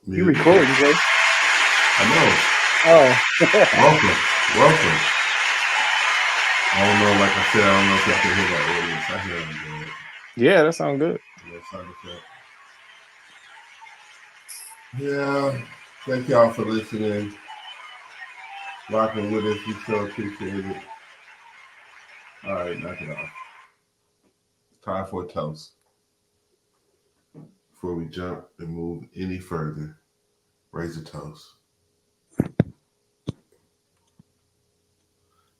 You recording, Jay? I know. Oh, Welcome. I don't know, like I said, I don't know if y'all can hear that audience. I hear them good. yeah, that sounds good. Yeah, sound effect. Yeah. Thank y'all for listening, rocking with us. We so appreciate it. All right, knock it off. It's time for a toast. Before we jump and move any further, raise a toast.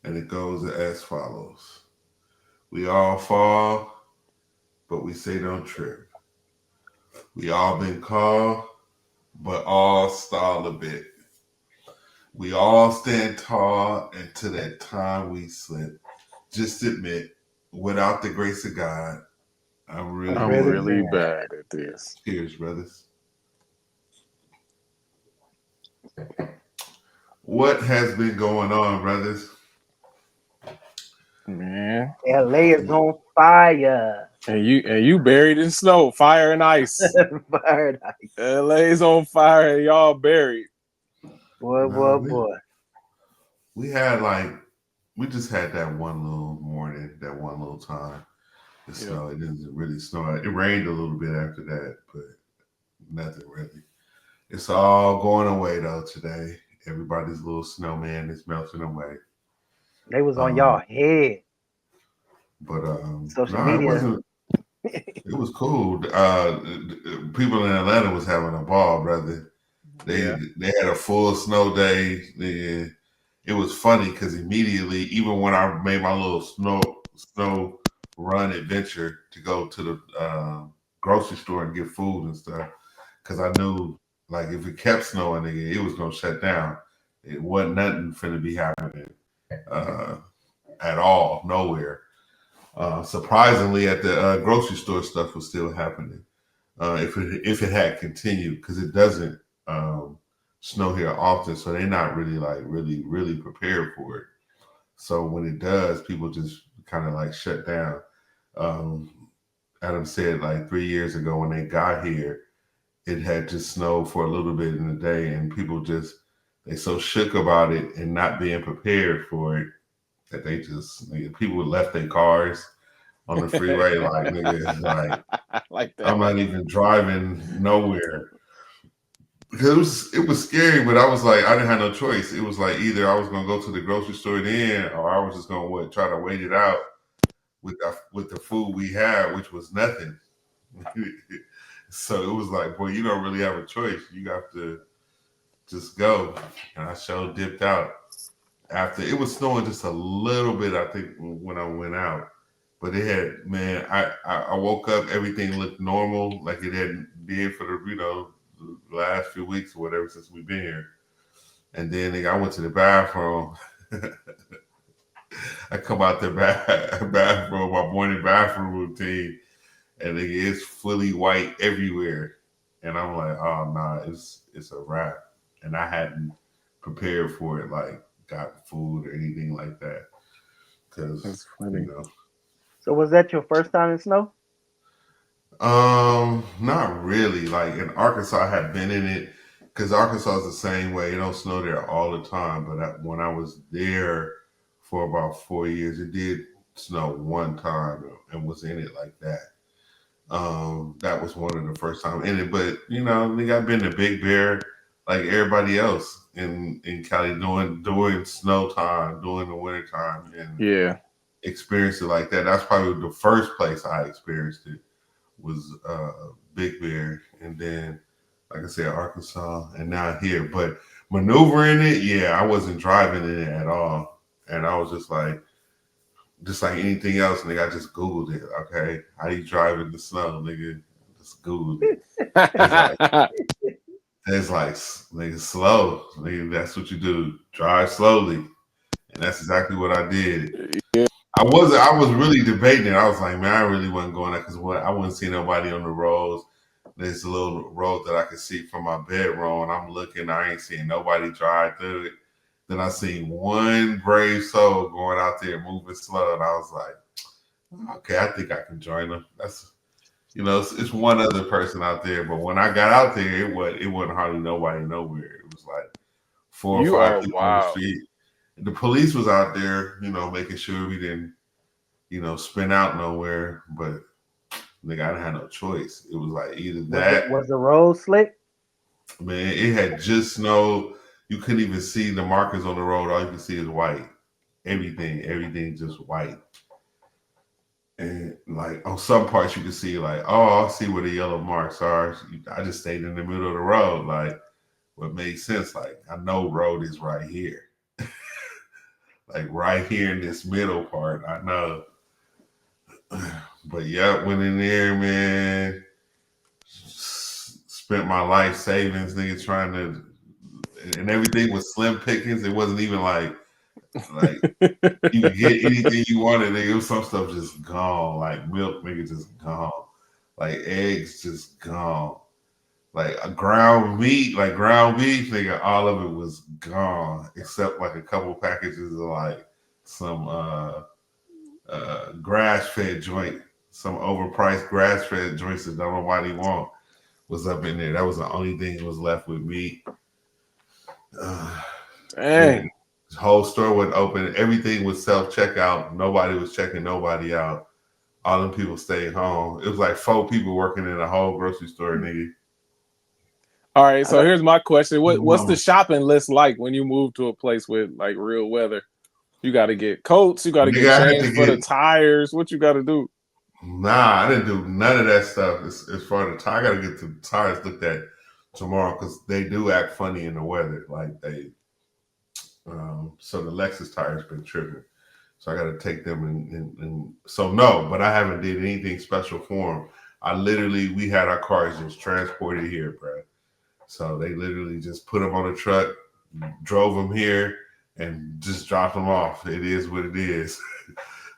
And it goes as follows. We all fall, but we say don't trip. We all been called, but all stall a bit. We all stand tall until that time we slip. Just admit, without the grace of God, I'm really I'm bad. really bad at this. Cheers, brothers. What has been going on, brothers? Man. LA is on fire. And you buried in snow, fire and ice. Fire. LA's on fire and y'all buried. Boy. We we just had that one little morning, that one little time. The snow. It didn't really snow. It rained a little bit after that, but nothing really. It's all going away though today. Everybody's little snowman is melting away. They was on y'all head. But Social no, it media. wasn't. It was cool. People in Atlanta was having a ball, brother. They had a full snow day. It was funny because immediately, even when I made my little snow run adventure to go to the grocery store and get food and stuff, because I knew like if it kept snowing, it was gonna shut down. It wasn't nothing finna be happening uh, at all, nowhere. Surprisingly, at the grocery store, stuff was still happening. If it had continued, because it doesn't snow here often, so they're not really prepared for it. So when it does, people just kind of like shut down. Um, Adam said like 3 years ago when they got here, it had just snowed for a little bit in the day, and people just they so shook about it and not being prepared for it that they just people left their cars on the freeway like nigga like that. I'm not even driving nowhere. Because it was scary, but I was like, I didn't have no choice. It was like either I was gonna go to the grocery store then, or I was just gonna try to wait it out with the food we had, which was nothing. So it was like, boy, you don't really have a choice. You have to just go. And I sure dipped out after it was snowing just a little bit. I think when I went out, but it had man. I woke up, everything looked normal, like it hadn't been for the last few weeks or whatever since we've been here. And then I went to the bathroom. I come out the bathroom, my morning bathroom routine, and it's fully white everywhere. And I'm like, oh nah, it's a wrap. And I hadn't prepared for it, like got food or anything like that. Because That's funny. So was that your first time in snow? Not really. Like in Arkansas, I had been in it because Arkansas is the same way. It don't snow there all the time, but when I was there for about 4 years, it did snow one time and was in it like that. That was one of the first time in it. But I've been to Big Bear like everybody else in Cali during snow time, during the winter time, and experienced it like that. That's probably the first place I experienced it was Big Bear, and then like I said, Arkansas, and now here. But maneuvering it, yeah, I wasn't driving in it at all, and I was just like anything else, nigga. I just Googled it. Okay, how you drive in the snow, nigga? Just Googled it. It's like nigga, slow, nigga. That's what you do. Drive slowly, and that's exactly what I did. I was really debating it. I was like, man, I really wasn't going there because I wasn't seeing nobody on the roads. There's a little road that I could see from my bedroom, and I'm looking. I ain't seeing nobody drive through it. Then I seen one brave soul going out there moving slow, and I was like, okay, I think I can join them. You know, it's one other person out there, but when I got out there, it wasn't hardly nobody nowhere. It was like 4 or 5 You are people on the wild. street. The police was out there, you know, making sure we didn't, you know, spin out nowhere. But nigga, I didn't have no choice. It was like either that, Was the road slick? man. It had just snowed. You couldn't even see the markers on the road. All you can see is white. Everything just white. And like on some parts, you can see like, oh, I see where the yellow marks are. I just stayed in the middle of the road. Like, what made sense? Like, I know road is right here. Like right here in this middle part, I know. But yeah, went in there, man. Spent my life savings, nigga, trying to, and everything was slim pickings. It wasn't even like you could get anything you wanted, nigga. It was some stuff just gone, like milk, nigga, just gone, like eggs, just gone, like a ground meat, like ground beef, nigga. All of it was gone except like a couple packages of like some grass fed joint, some overpriced grass fed joints that don't nobody want was up in there. That was the only thing that was left with meat. Dang. The whole store wasn't open. Everything was self checkout. Nobody was checking nobody out. All them people stayed home. It was like 4 people working in a whole grocery store, nigga. All right, so here's my question. What's the shopping list like when you move to a place with like real weather? You got to get coats. You got to get Nigga, I had chains to for the get. tires. What you got to do? Nah, I didn't do none of that stuff. As far as the tire, I got to get the tires looked at tomorrow because they do act funny in the weather. Like they, so the Lexus tires been tripping. So I got to take them and so no, but I haven't did anything special for them. We had our cars just transported here, bro. So they literally just put them on a truck, drove them here, and just dropped them off. It is what it is.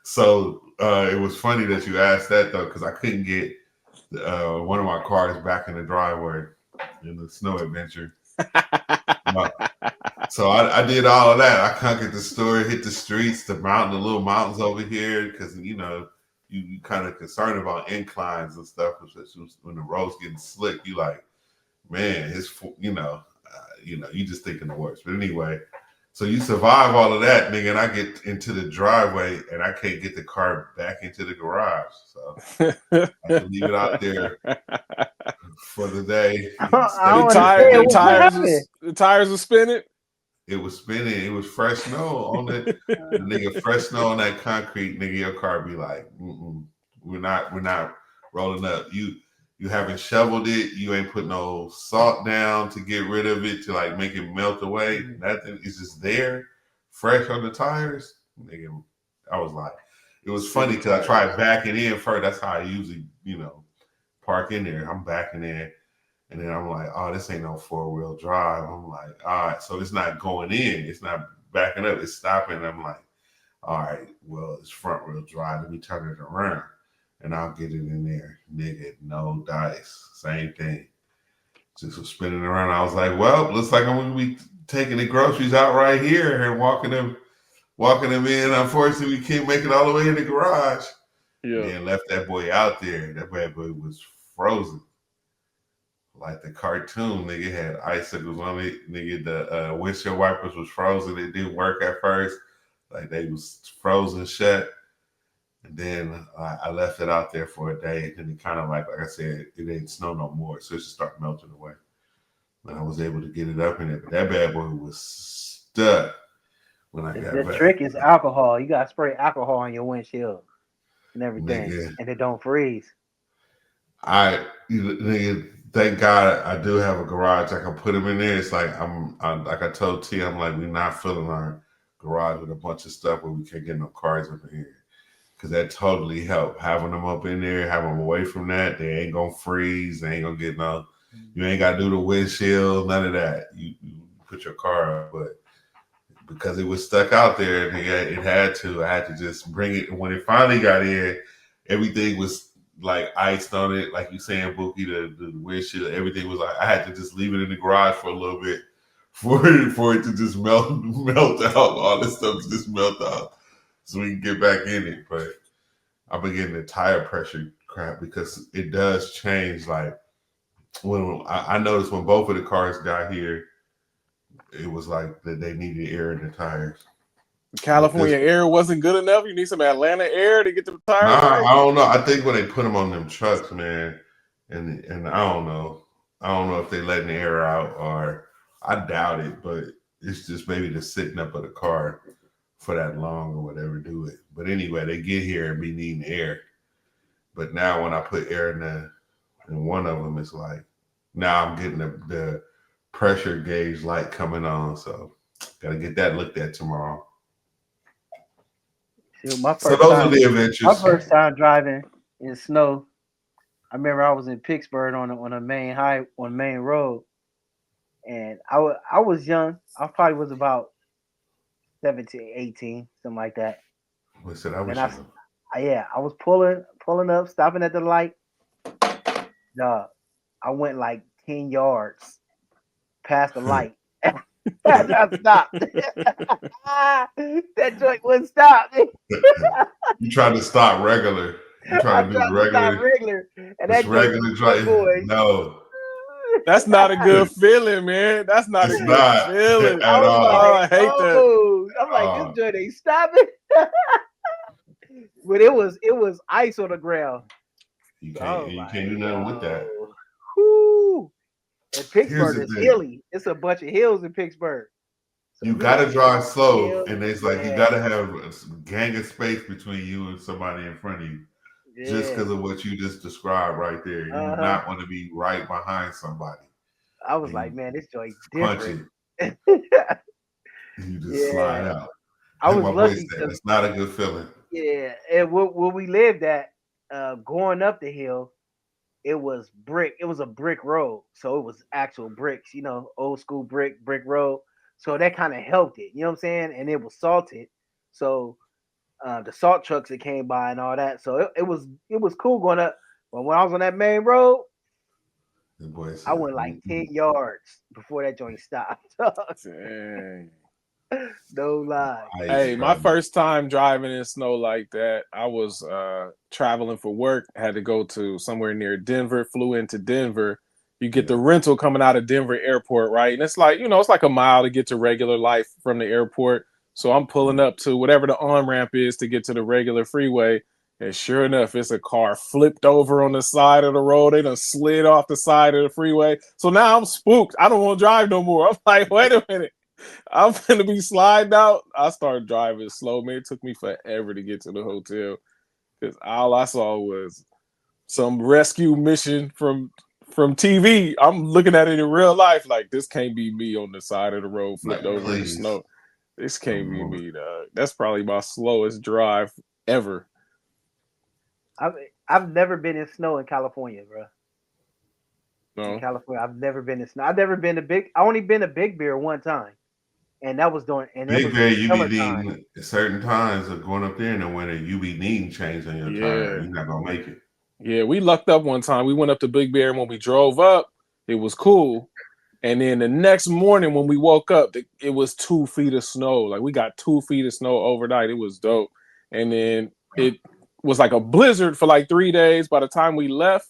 So it was funny that you asked that though, because I couldn't get one of my cars back in the driveway in the snow adventure. So I did all of that. I conquered the store, hit the streets, the little mountains over here, because you know you kind of concerned about inclines and stuff, especially when the road's getting slick. You like, man, you just thinking the worst. But anyway, so you survive all of that, nigga, and I get into the driveway and I can't get the car back into the garage. So I have to leave it out there for the day. I don't understand what happened. The tires are spinning. It was spinning. It was fresh snow on the nigga. Fresh snow on that concrete, nigga. Your car be like, we're not rolling up. You haven't shoveled it. You ain't put no salt down to get rid of it to like make it melt away. Nothing. It's just there, fresh on the tires, nigga. I was like, it was funny because I tried backing in first. That's how I usually, park in there. I'm backing in. And then I'm like, oh, this ain't no 4-wheel drive. I'm like, all right, so it's not going in. It's not backing up. It's stopping. And I'm like, all right, well, it's front-wheel drive. Let me turn it around, and I'll get it in there. Nigga, no dice. Same thing. Just was spinning around. I was like, well, looks like I'm going to be taking the groceries out right here and walking them in. Unfortunately, we can't make it all the way in the garage. Yeah. And then left that boy out there. That bad boy was frozen. Like the cartoon, nigga had icicles on it. Nigga, the windshield wipers was frozen. It didn't work at first. Like they was frozen shut. And then I left it out there for a day. And then it kind of like I said, it didn't snow no more. So it just started melting away. And I was able to get it up in it. But that bad boy was stuck when I got back. The trick is alcohol. You got to spray alcohol on your windshield and everything. Nigga. And it don't freeze. Nigga, thank God I do have a garage. I can put them in there. It's like like I told T, I'm like, we're not filling our garage with a bunch of stuff where we can't get no cars up in here. Because that totally helped. Having them up in there, have them away from that. They ain't gonna freeze. They ain't gonna get no. You ain't gotta do the windshield. None of that. You put your car up, but because it was stuck out there, it had to. I had to just bring it. And when it finally got in, everything was like iced on it, like you saying, Bookie, the windshield, everything was like I had to just leave it in the garage for a little bit for it to just melt out, all this stuff to just melt out, so we can get back in it. But I've been getting the tire pressure crap because it does change. Like when I noticed when both of the cars got here, it was like that they needed air in the tires. California air wasn't good enough. You need some Atlanta air to get the tires right. I don't know. I think when they put them on them trucks, man, and I don't know. I don't know if they letting the air out or I doubt it, but it's just maybe the sitting up of the car for that long or whatever do it. But anyway, they get here and be needing air. But now when I put air in one of them, it's like now I'm getting the pressure gauge light coming on. So gotta get that looked at tomorrow. Shoot, So those are the adventures. My first time driving in snow. I remember I was in Pittsburgh on a main road, and I was young. I probably was about 17, 18, something like that. I said I was young. I was pulling up, stopping at the light. I went like 10 yards past the light. I stopped. That joint wouldn't stop. You tried to stop regular. You tried to do regular. And that regular driving. No. That's not a good feeling, man. That's not a good feeling at all. Like, I hate that. I'm like, this joint ain't stopping. But it was ice on the ground. You can't do nothing with that. Whoo. And Pittsburgh is hilly. It's a bunch of hills in Pittsburgh. So you gotta drive slow, and it's like you gotta have a gang of space between you and somebody in front of you. Yeah. Just because of what you just described right there. You do not want to be right behind somebody. I was like, man, this joint's different. You just slide out. I was lucky. It's not a good feeling. Yeah, and where we lived at, going up the hill, it was brick. It was a brick road, so it was actual bricks. Old school brick road. So that kind of helped it. You know what I'm saying? And it was salted, so the salt trucks that came by and all that. So it was cool going up. But when I was on that main road, I went like 10 yards before that joint stopped. Dang. No lie. Hey, my first time driving in snow like that, I was traveling for work. Had to go to somewhere near Denver, flew into Denver. You get the rental coming out of Denver airport, right? And it's like, it's like a mile to get to regular life from the airport. So I'm pulling up to whatever the on-ramp is to get to the regular freeway. And sure enough, it's a car flipped over on the side of the road. They done slid off the side of the freeway. So now I'm spooked. I don't want to drive no more. I'm like, wait a minute. I'm going to be sliding out. I started driving slow, man. It took me forever to get to the hotel because all I saw was some rescue mission from TV. I'm looking at it in real life like, this can't be me on the side of the road flipped over in the snow. This can't be me, dog. That's probably my slowest drive ever. I've never been in snow in California, bro. No. In California, I've never been in snow. I've never been I only been to Big Bear one time, and that was during. And Big Bear, you be needing certain times of going up there in the winter. You be needing change on your tire. You're not gonna make it. Yeah, we lucked up one time. We went up to Big Bear, and when we drove up, it was cool. And then the next morning when we woke up, it was 2 feet of snow. Like we got 2 feet of snow overnight. It was dope. And then it was like a blizzard for like 3 days. By the time we left,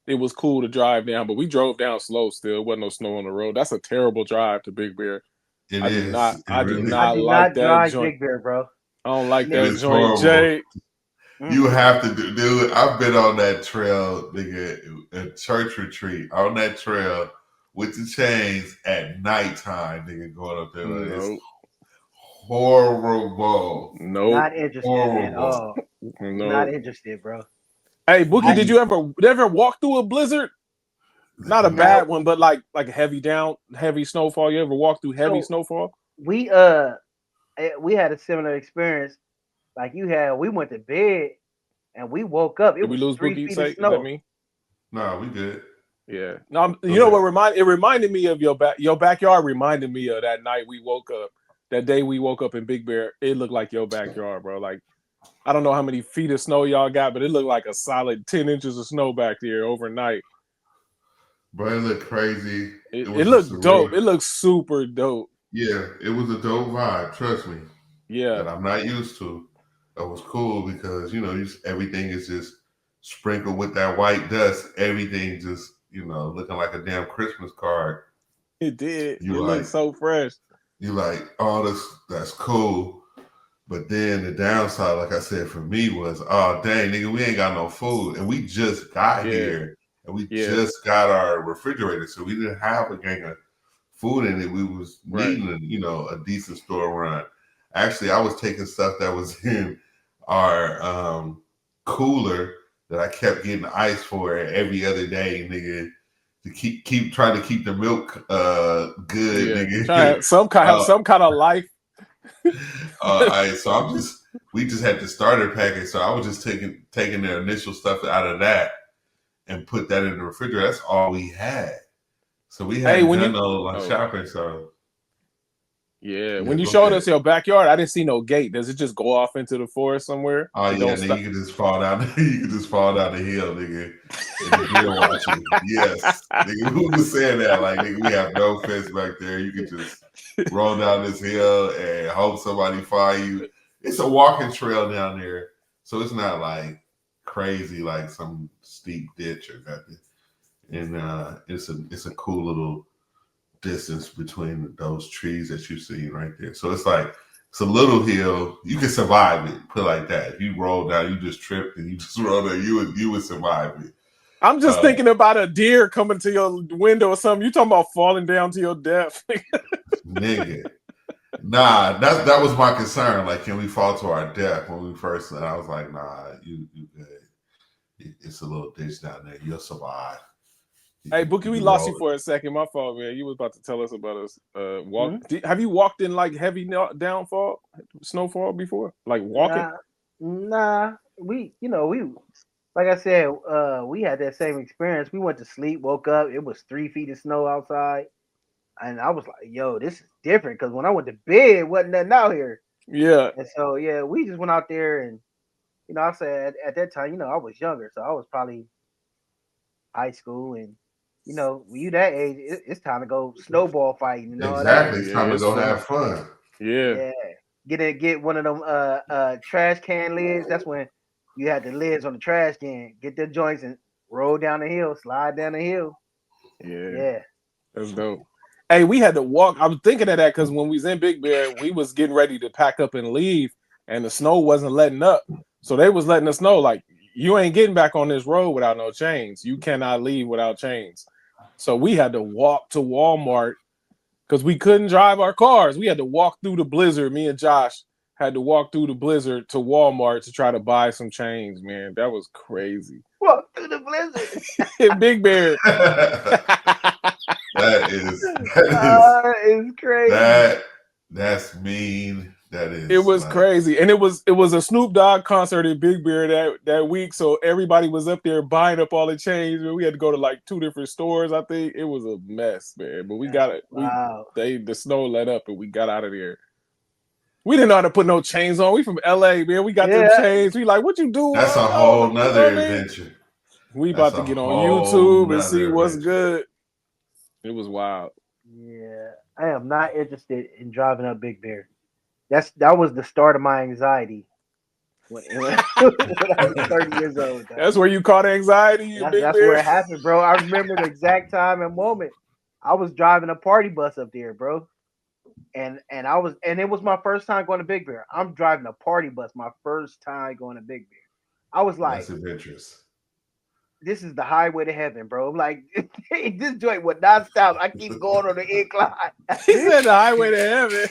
it was cool to drive down, but we drove down slow still. There wasn't no snow on the road. That's a terrible drive to Big Bear. I do not like that joint. Big Bear, bro. I don't like that joint, Jay. You have to do it. I've been on that trail, nigga, a church retreat on that trail with the chains at nighttime, nigga, going up there. Nope. It's horrible. Nope. Not interested at all. Nope. Not interested, bro. Hey, Bookie, did you ever walk through a blizzard? Not a bad one, but like heavy snowfall. You ever walk through heavy snowfall? We had a similar experience like you had. We went to bed and we woke up. Did we lose 3 feet of snow. Is that me? No, we good. Yeah. No, you know what it reminded me of your backyard reminded me of that night we woke up. That day we woke up in Big Bear, it looked like your backyard, bro. Like, I don't know how many feet of snow y'all got, but it looked like a solid 10 inches of snow back there overnight. But it looked crazy. It looked dope. It looked super dope. Yeah, it was a dope vibe. Trust me. Yeah. That I'm not used to. It was cool because, everything is just sprinkled with that white dust, everything just, looking like a damn Christmas card. It did. You It like, looked so fresh. you like, oh, that's cool. But then the downside, like I said, for me was, oh dang, nigga, we ain't got no food, and we just got Yeah. here, and we Yeah. just got our refrigerator, so we didn't have a gang of food in it. We was needing, a decent store run. Actually, I was taking stuff that was in our cooler that I kept getting ice for every other day, nigga, to keep trying to keep the milk good, nigga. Have some kind of life. So we just had the starter package. So I was just taking the initial stuff out of that and put that in the refrigerator. That's all we had. So we hadn't done no shopping. So when you showed us your backyard, I didn't see no gate. Does it just go off into the forest somewhere? Oh yeah, nigga, you can just fall down. You can just fall down the hill, nigga. And the deer watching. Yes, nigga. Who was saying that? Like, nigga, we have no fence back there. You can just roll down this hill and hope somebody find you. It's a walking trail down there, so it's not like crazy like some steep ditch or nothing. And it's a cool little distance between those trees that you see right there. So it's like it's a little hill. You can survive it. Put it like that. If you roll down, you just tripped and you just roll down, you would survive it. I'm just thinking about a deer coming to your window or something. You talking about falling down to your death, nigga? Nah, that was my concern. Like, can we fall to our death when we first? And I was like, nah, you good. It's a little ditch down there. You'll survive. Hey, Bookie, we lost you for a second. My fault, man. You was about to tell us about us walk. Have you walked in like heavy snowfall before? Like walking? Nah. We like I said, we had that same experience. We went to sleep, woke up, it was 3 feet of snow outside, and I was like, "Yo, this is different." Because when I went to bed, it wasn't nothing out here. Yeah. And so we just went out there, and I said at that time, I was younger, so I was probably high school, and when you that age, it's time to go snowball fighting and all that. Exactly, it's time to go have fun. Yeah. Get one of them trash can lids. That's when you had the lids on the trash can. Get the joints and roll down the hill, slide down the hill. Yeah. That's dope. Hey, we had to walk. I was thinking of that because when we was in Big Bear, we was getting ready to pack up and leave, and the snow wasn't letting up. So they was letting us know, like, you ain't getting back on this road without no chains. You cannot leave without chains. So we had to walk to Walmart because we couldn't drive our cars. We had to walk through the blizzard. Me and Josh had to walk through the blizzard to Walmart to try to buy some chains, man. That was crazy. Walk through the blizzard. In Big Bear. That is crazy. That's mean. That is. It was crazy, and it was a Snoop Dogg concert in Big Bear that week, so everybody was up there buying up all the chains. We had to go to like 2 different stores. I think it was a mess, man. But we got it. Wow. The snow let up, and we got out of there. We didn't know how to put no chains on. We from LA, man. We got them chains. We like, what you do? That's a whole nother adventure. We about to get on YouTube and see what's good. It was wild. Yeah, I am not interested in driving up Big Bear. That was the start of my anxiety when I was 30 years old. Though. That's where you caught anxiety. That's where it happened, bro. I remember the exact time and moment. I was driving a party bus up there, bro, and it was my first time going to Big Bear. I'm driving a party bus, my first time going to Big Bear. I was like, that's adventurous. This is the highway to heaven, bro. Like this joint would not stop. I keep going on the incline. He said the highway to heaven.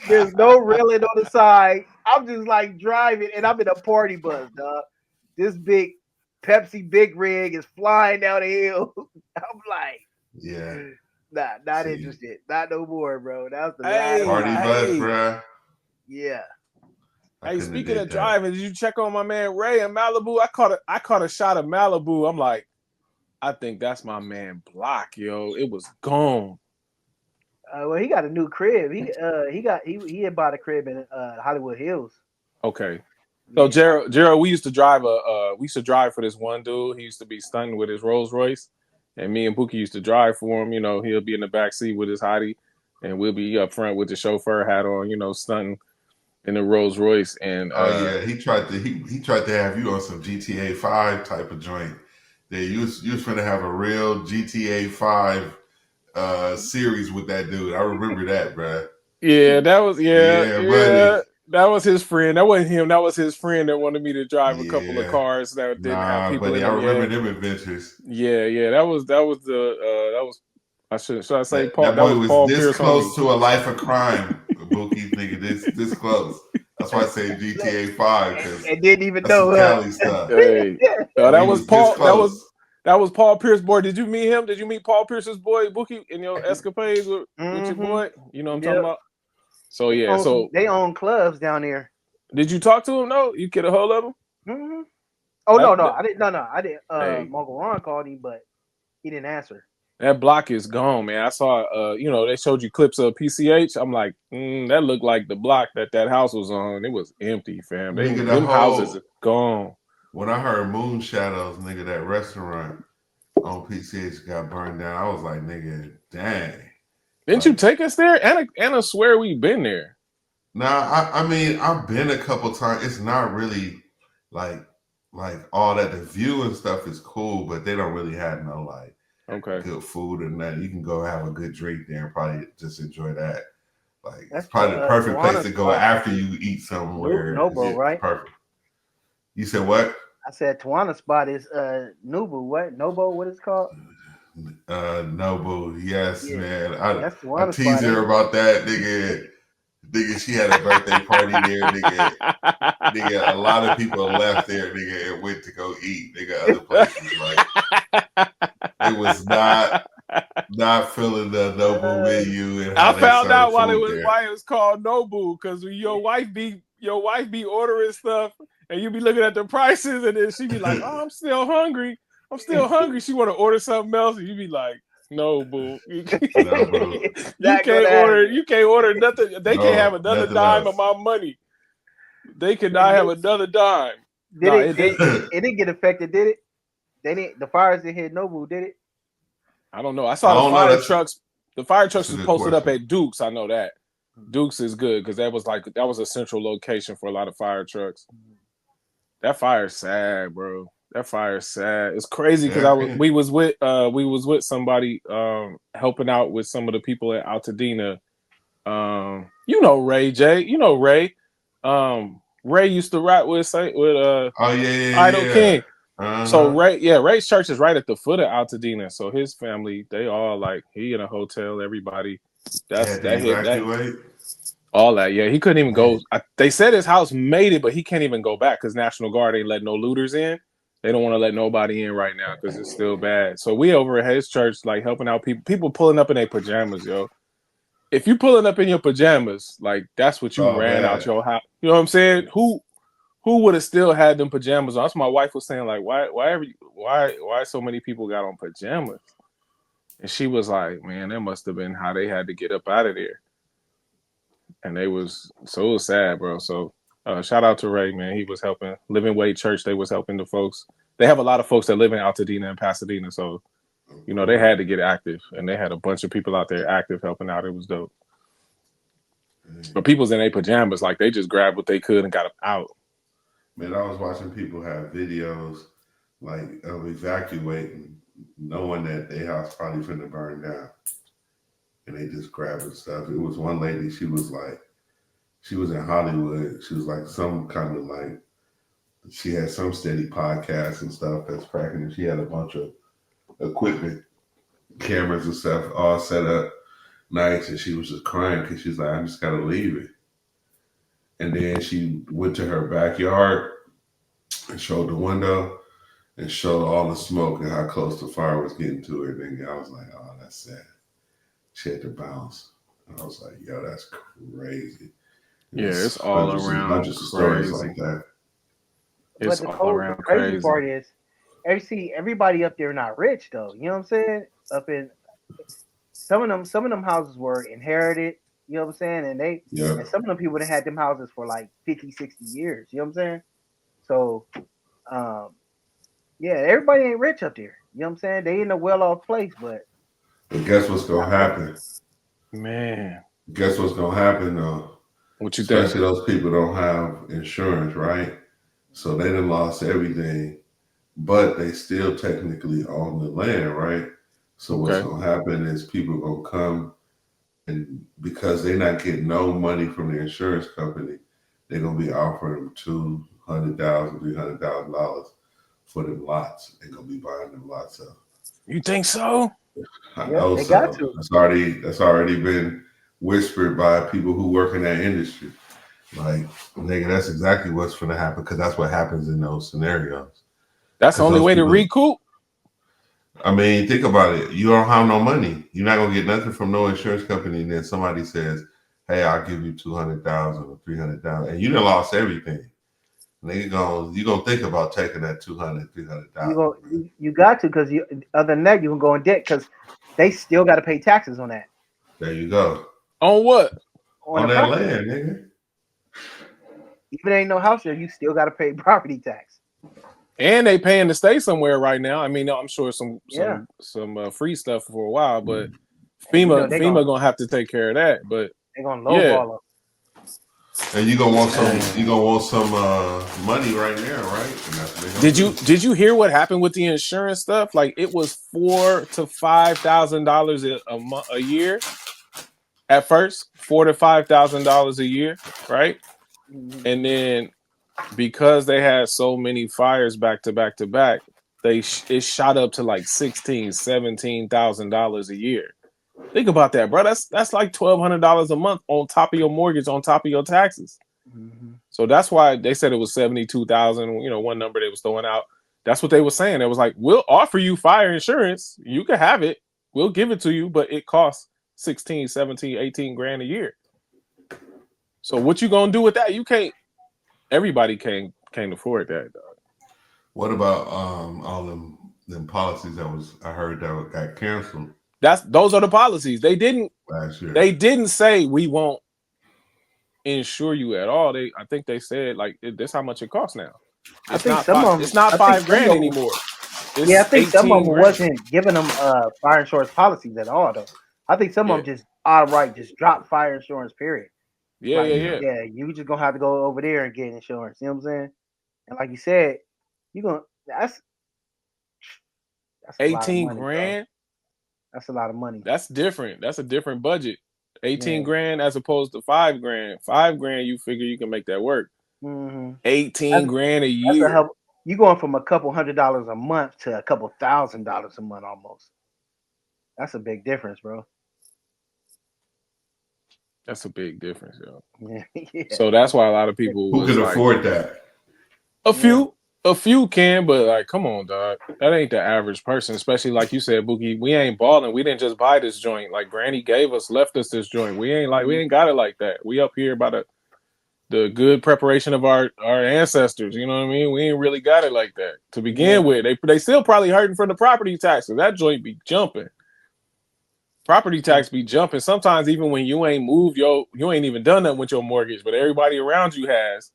There's no railing on the side. I'm just like driving, and I'm in a party bus, dog. This big Pepsi big rig is flying down the hill. I'm like, not interested. Not no more, bro. That was the last party bus, bro. Yeah. Hey, speaking of driving, did you check on my man Ray in Malibu? I caught a shot of Malibu. I'm like, I think that's my man Block, yo. It was gone. Well, he got a new crib. He had bought a crib in Hollywood Hills. Okay. So Jerrold, we used to drive for this one dude. He used to be stunting with his Rolls Royce, and me and Bookie used to drive for him. He'll be in the back seat with his hottie, and we'll be up front with the chauffeur hat on, stunting. in the Rolls Royce, and Oh yeah, he tried to have you on some GTA 5 type of joint. That you was finna have a real GTA 5 series with that dude. I remember that, bruh. yeah, that was Yeah, buddy. that was his friend. That wasn't him. That was his friend that wanted me to drive a couple of Yeah. cars that didn't have Nah, people in buddy. I them. remember Yeah, them adventures. yeah. That was should I say Paul? That That boy was was Paul this Pierce homie. close to a life of crime, Bookie nigga. This close. That's why I say GTA 5 because and didn't even that's some know, huh? Cali stuff. Hey, But that he was was this Paul. close. That was Paul Pierce boy. Did you meet him? Did you meet Paul Pierce's boy Bookie in your escapades with your Mm-hmm. boy? You know what I'm talking Yep. about? So yeah. So They own clubs down there. did you talk to him? No, you get a hold of him. Mm-hmm. Oh no, That, I didn't. No, I didn't. hey, Uncle Ron called him, but he didn't answer. that block is gone, man. I saw, they showed you clips of PCH. I'm like, that looked like the block that house was on. It was empty, fam. Nigga, the Them houses are whole gone. when I heard Moon Shadows, nigga, that restaurant on PCH got burned down. I was like, nigga, dang. Didn't you take us there? Anna swear we been there. Nah, I mean, I've been a couple times. It's not really like all that. The view and stuff is cool, but they don't really have no like good food and that. You can go have a good drink there and probably just enjoy that. Like That's it's probably the perfect place Tawana to go spot. after you eat somewhere. Nobo, Yeah, right? perfect. You said what? I said Tawana spot is Nubu. What Nobo? What is it called? Noble, yes, Yeah, man. that's I Tawana teased spot, her ain't it? about that, nigga. Nigga, she had a birthday party there, nigga. Nigga, a lot of people left there, nigga, and went to go eat, nigga, other places. Like it was not filling the Noble menu and how I they found serve out food there. why it was called Nobu, because your wife be ordering stuff and you be looking at the prices and then she be like, "Oh, I'm still hungry. She want to order something else and you be like, "No, boo. Noble. Not gonna happen. You can't order nothing. They can't have No, another nothing dime of else. my money. They cannot have another dime." Did No, it? It didn't get affected, did it? They didn't. The fires didn't hit Nobu, did it? I don't know. I I saw the don't know. fire trucks. The fire That's trucks a was good posted up question. at Duke's. I know that. Duke's is good because that was a central location for a lot of fire trucks. That fire's sad, bro. That fire's sad. It's crazy because Yeah, okay. we was with somebody helping out with some of the people at Altadena. Ray J. Ray. Ray used to rap with Oh Idol yeah. King. So Uh-huh. Ray's church is right at the foot of Altadena. So his family, they all like he in a hotel. Everybody, They that's had to that hit that evacuate. all that. Yeah, he couldn't even go. Man. They said his house made it, but he can't even go back because National Guard ain't let no looters in. They don't want to let nobody in right now because it's still bad. So we over at his church, like helping out people pulling up in their pajamas, yo. If you pulling up in your pajamas, like that's what you Oh ran out man. your house. You know what I'm saying? Who would have still had them pajamas on? That's what my wife was saying, like, why so many people got on pajamas? And she was like, man, that must have been how they had to get up out of there. And it was sad, bro. So shout out to Ray, man. He was helping Living Way Church. They was helping the folks. They have a lot of folks that live in Altadena and Pasadena. So, they had to get active. And they had a bunch of people out there active helping out. It was dope. But people's in their pajamas, like they just grabbed what they could and got them out. Man, I was watching people have videos like of evacuating, knowing that their house probably finna burn down. And they just grabbing stuff. It was one lady, she was in Hollywood. She was like some kind of like, she had some steady podcast and stuff that's cracking. And she had a bunch of equipment, cameras and stuff all set up nice. And she was just crying because she's like, I just got to leave it. And then she went to her backyard and showed the window and showed all the smoke and how close the fire was getting to her. And I was like, oh, that's sad. She had to bounce. And I was like, yo, that's crazy. And Yeah, it's all hundreds and around hundreds of stories crazy. like that. It's But all around the crazy crazy. part is, everybody up there not rich though. You know what I'm saying? Up in some of them houses were inherited. You know what I'm saying? And some of them people that had them houses for like 50, 60 years. You know what I'm saying? So, yeah, everybody ain't rich up there. You know what I'm saying? They in a well off place, but But guess what's gonna happen? Man. Guess what's gonna happen though? What you think? Especially those people don't have insurance, right? So they done lost everything, but they still technically own the land, right? So what's Okay. gonna happen is people gonna come, and because they're not getting no money from the insurance company, they're gonna be offering them $200,000, $300,000 for them lots. They're gonna be buying them lots up. You think so? I Yeah, know they got so. to. That's already been whispered by people who work in that industry. Like, nigga, that's exactly what's gonna happen because that's what happens in those scenarios. That's the Because only those way to people, recoup. I mean, think about it. You don't have no money. You're not gonna get nothing from no insurance company. And then somebody says, "Hey, I'll give you 200,000 or 300,000," and you done lost everything. You gonna think about taking that 200, three hundred You thousand. go, you got to because you. Other than that, you can go in debt because they still got to pay taxes on that There you go. On what? on On the that property. land, nigga. Even ain't no house there, you still got to pay property tax. And they paying to stay somewhere right now. I mean, I'm sure Yeah, some free stuff for a while, but and you know FEMA gonna have to take care of that. But they gonna yeah, lowball them. And you gonna want some. You dang. gonna want some money right there, right? And that's what they gonna do. Did you hear what happened with the insurance stuff? Like it was $4,000 to $5,000 a year at first, $4,000 to $5,000 a year, right? Mhm. And then because they had so many fires back to back to back, it shot up to like $16,000 to $17,000 a year. Think about that, bro. That's like $1,200 a month on top of your mortgage, on top of your taxes. Mhm. So that's why they said it was 72,000. You know, one number they was throwing out. That's what they were saying. It was like, we'll offer you fire insurance. You can have it. We'll give it to you, but it costs 16, 17, 18 grand a year. So what you gonna do with that? You can't. Everybody can't afford that, dog. What about all them policies I heard that got canceled Those are the policies. last year? They didn't say we won't insure you at all. I think they said like this how much it costs now. I think some of them. It's not I think some $5,000 of them. anymore. Yeah, I It's think some of 18 them grand. wasn't giving them fire insurance policies at all though. I think some of Yeah. them just outright just dropped fire insurance. Period. Yeah, Like, yeah, Yeah. yeah. yeah, you just gonna have to go over there and get insurance. You know what I'm saying? And like you said, you gonna that's a lot of 18 money, bro. grand. That's a lot of money. That's different. That's a different budget. 18 Yeah. grand as opposed to 5 grand. 5 grand, you figure you can make that work. Mm-hmm. 18 That's grand a that's a year. help. You going from a couple $100 a month to a couple $1,000 a month almost. That's a big difference, bro. That's a big difference, yo. Yeah, yeah. So that's why a lot of people Who was can like, afford that? a Yeah. few, a few can, but like, come on, dog. That ain't the average person. Especially like you said, Bookie. We ain't balling. We didn't just buy this joint. Like Granny left us this joint. We ain't got it like that. We up here by the good preparation of our ancestors. You know what I mean? We ain't really got it like that to Yeah. begin with. They still probably hurting from the property taxes. That joint be jumping. Property tax be jumping. Sometimes even when you ain't moved, you ain't even done nothing with your mortgage, but everybody around you has.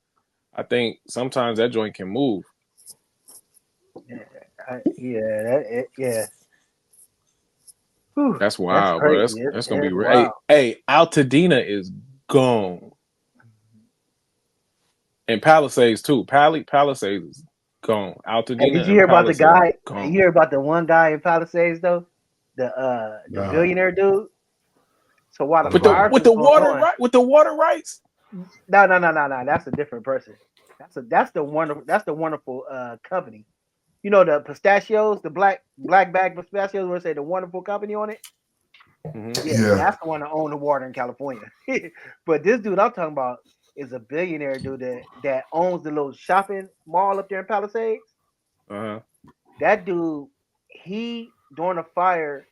I think sometimes that joint can move. Yeah. Whew, That's that's wild, bro. crazy. That's gonna be It's hey, wild. hey, Altadena is gone. And Palisades too. Palisades is gone. Hey, did Altadena you and hear about the Palisades guy? You gone. hear about the one guy in Palisades though? The Nah. billionaire dude. So while the What With the about fires it? with was the going water on, right with the water rights. no. That's a different person. That's the wonderful company. You know the pistachios, the black bag pistachios, where it say the wonderful company on it. Mm-hmm. Yeah, Yeah. that's the one that own the water in California. But this dude I'm talking about is a billionaire dude that owns the little shopping mall up there in Palisades. Uh-huh. That dude, he during a fire,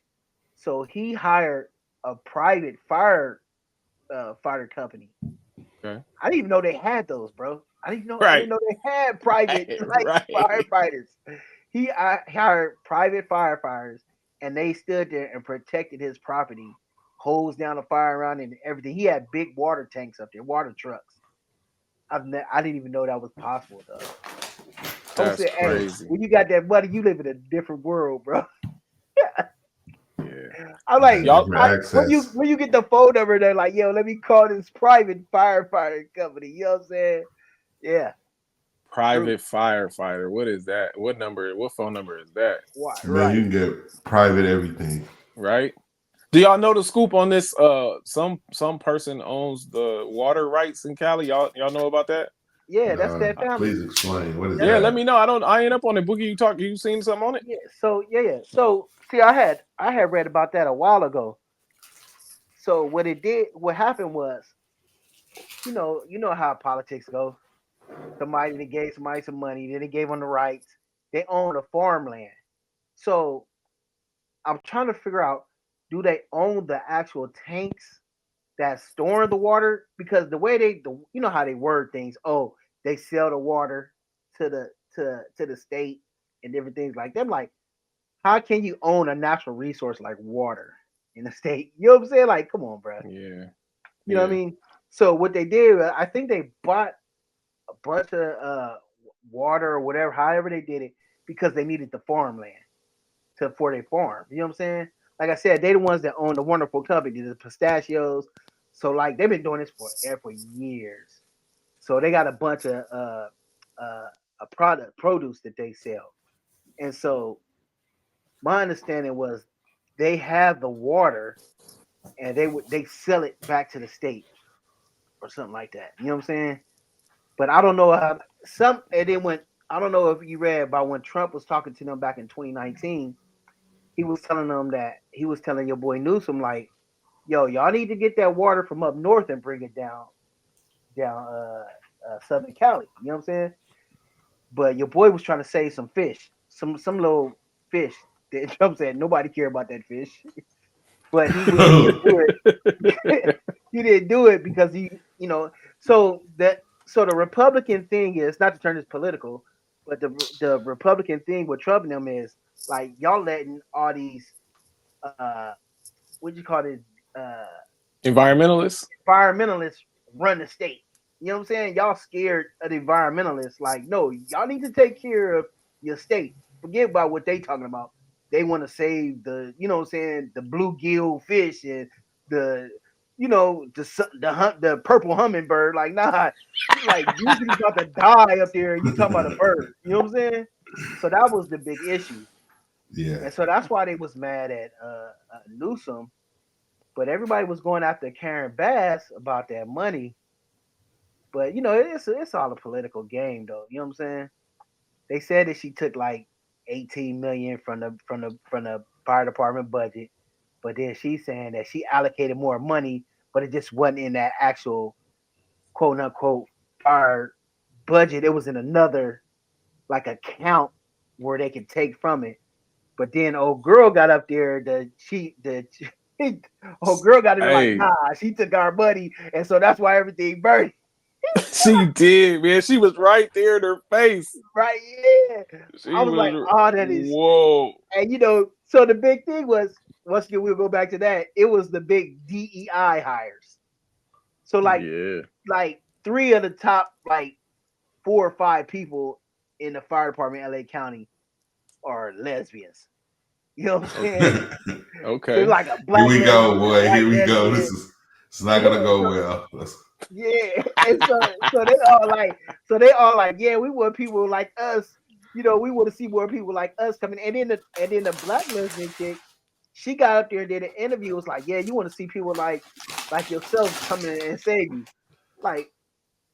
so he hired a private fighter company. Okay. I didn't even know they had those, bro. I didn't Right. know they had private like Right. firefighters. He hired private firefighters, and they stood there and protected his property, hosed down the fire around and everything. He had big water tanks up there, water trucks. I didn't even know that was possible, though. I was That's saying, hey, crazy. when you got that money, you live in a different world, bro. Yeah. I'm like, Y'all access. when you get the phone number, they're like, yo, let me call this private firefighter company. You know what I'm saying? Yeah, true. private firefighter. What is that? What number? What phone number is that? Why? Man, you Right. can get private everything. Right? Do y'all know the scoop on this? Some person owns the water rights in Cali. Y'all know about that? Yeah, that's that family. Please explain. What is That's Yeah, let that? me know. I ain't up on it. Boogie, you seen something on it? yeah. So yeah. So see, I had read about that a while ago. So what happened was, you know how politics go. Somebody that gave somebody some money, then they gave them the rights. They own the farmland. So I'm trying to figure out, do they own the actual tanks that store the water? Because the way you know how they word things. Oh, they sell the water to the state and different things like that. I'm like, how can you own a natural resource like water in the state? You know what I'm saying? Like, come on, bro. Yeah, You know what I yeah. mean? So what they did, I think they bought a bunch of water or whatever, however they did it, because they needed the farmland for their farm. You know what I'm saying? Like I said, they the ones that own the wonderful company, the pistachios. So like they've been doing this for years. So they got a bunch of a produce that they sell. And so my understanding was they have the water and they sell it back to the state or something like that. You know what I'm saying? But I don't know how some and then when I don't know if you read about when Trump was talking to them back in 2019, he was telling them that he was telling your boy Newsom like, yo, y'all need to get that water from up north and bring it down Southern Cali. You know what I'm saying? But your boy was trying to save some fish, some little fish. That Trump said nobody care about that fish, but he didn't do it. He didn't do it because so the Republican thing is not to turn this political, but the Republican thing with Trump and them is like y'all letting all these uh what you call it uh Environmentalists. environmentalists run the state. You know what I'm saying? Y'all scared of the environmentalists. Like, no, y'all need to take care of your state. Forget about what they talking about. They want to save you know what I'm saying, the bluegill fish and the, the purple hummingbird. Like, nah, like these is about to die up there, and you talking about a bird. You know what I'm saying? So that was the big issue, Yeah. and so that's why they was mad at Newsom. But everybody was going after Karen Bass about that money. But it's all a political game, though. You know what I'm saying? They said that she took like 18 million from the fire department budget, but then she's saying that she allocated more money, but it just wasn't in that actual quote unquote fire budget. It was in another like account where they could take from it. But then old girl got up there, the old girl got in there like, Hey, nah, she took our money, and so that's why everything burned. she did, man. She was right there in her face. Right? Yeah. I She was like, was oh, that is, whoa. and so the big thing was, once again, we'll go back to that. It was the big DEI hires. So Yeah. like three of the top like 4 or 5 people in the fire department in LA County are lesbians. You know what I'm saying? Okay. So Okay. like a Here black we go, lesbian, a boy. white Here we go. lesbian. It's not gonna go well. Yeah, and so they all like, yeah, we want people like us. We want to see more people like us coming. And then the black lesbian chick, she got up there and did an interview. Was like, yeah, you want to see people like yourself coming and save you. Like,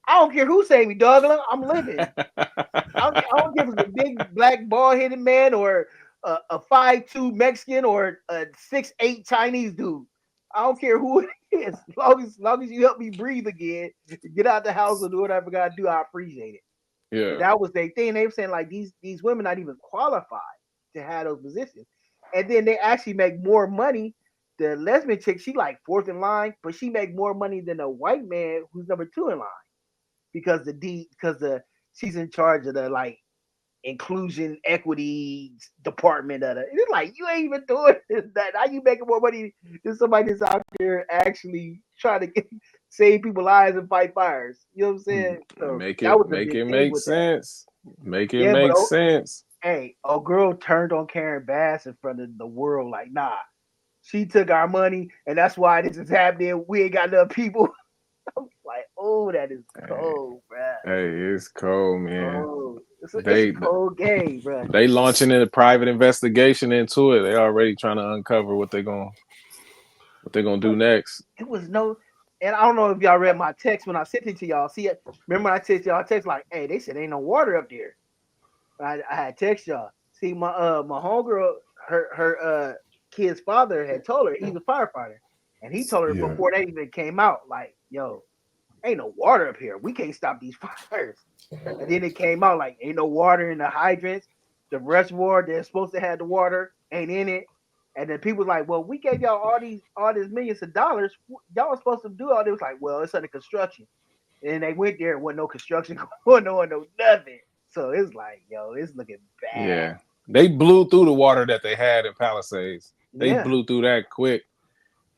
I don't care who saved me, dog. I'm living. I don't care if it's a big black bald headed man or a 5'2" Mexican or a 6'8" Chinese dude. I don't care who it is. As long as you help me breathe again, get out the house and do whatever I gotta do, I appreciate it. But Yeah. that was their thing. They were saying like these women not even qualified to have those positions. And then they actually make more money. The lesbian chick, she like fourth in line, but she make more money than a white man who's number two in line because she's in charge of the like inclusion equity department of it. It's like you ain't even doing that. How you making more money than somebody that's out there actually trying to save people's lives and fight fires? You know what I'm saying? So Make that it was the make big it thing make with that. sense. Make it Yeah, but make sense. hey, girl turned on Karen Bass in front of the world like, nah, She took our money, and that's why this is happening. We ain't got enough people. I'm like, oh, that is cold, bro. Hey, it's cold, man. Oh, it's a They cold game, bro. they launching a private investigation into it. They already trying to uncover what they're gonna do next. It was no, and I don't know if y'all read my text when I sent it to y'all. See, remember I sent y'all a text like, "Hey, they said ain't no water up there." I had text y'all. See, my homegirl, her kid's father had told her he's a firefighter, and he told her Yeah. before that even came out, like, "Yo, ain't no water up here. We can't stop these fires." And then it came out like, "Ain't no water in the hydrants. The reservoir they're supposed to have the water ain't in it." And then people like, "Well, we gave y'all all these millions of dollars. Y'all was supposed to do all this." Like, well, it's under construction. And they went there, wasn't no construction going on, no nothing. So it's like, yo, it's looking bad. Yeah, they blew through the water that they had in Palisades. They Yeah. blew through that quick.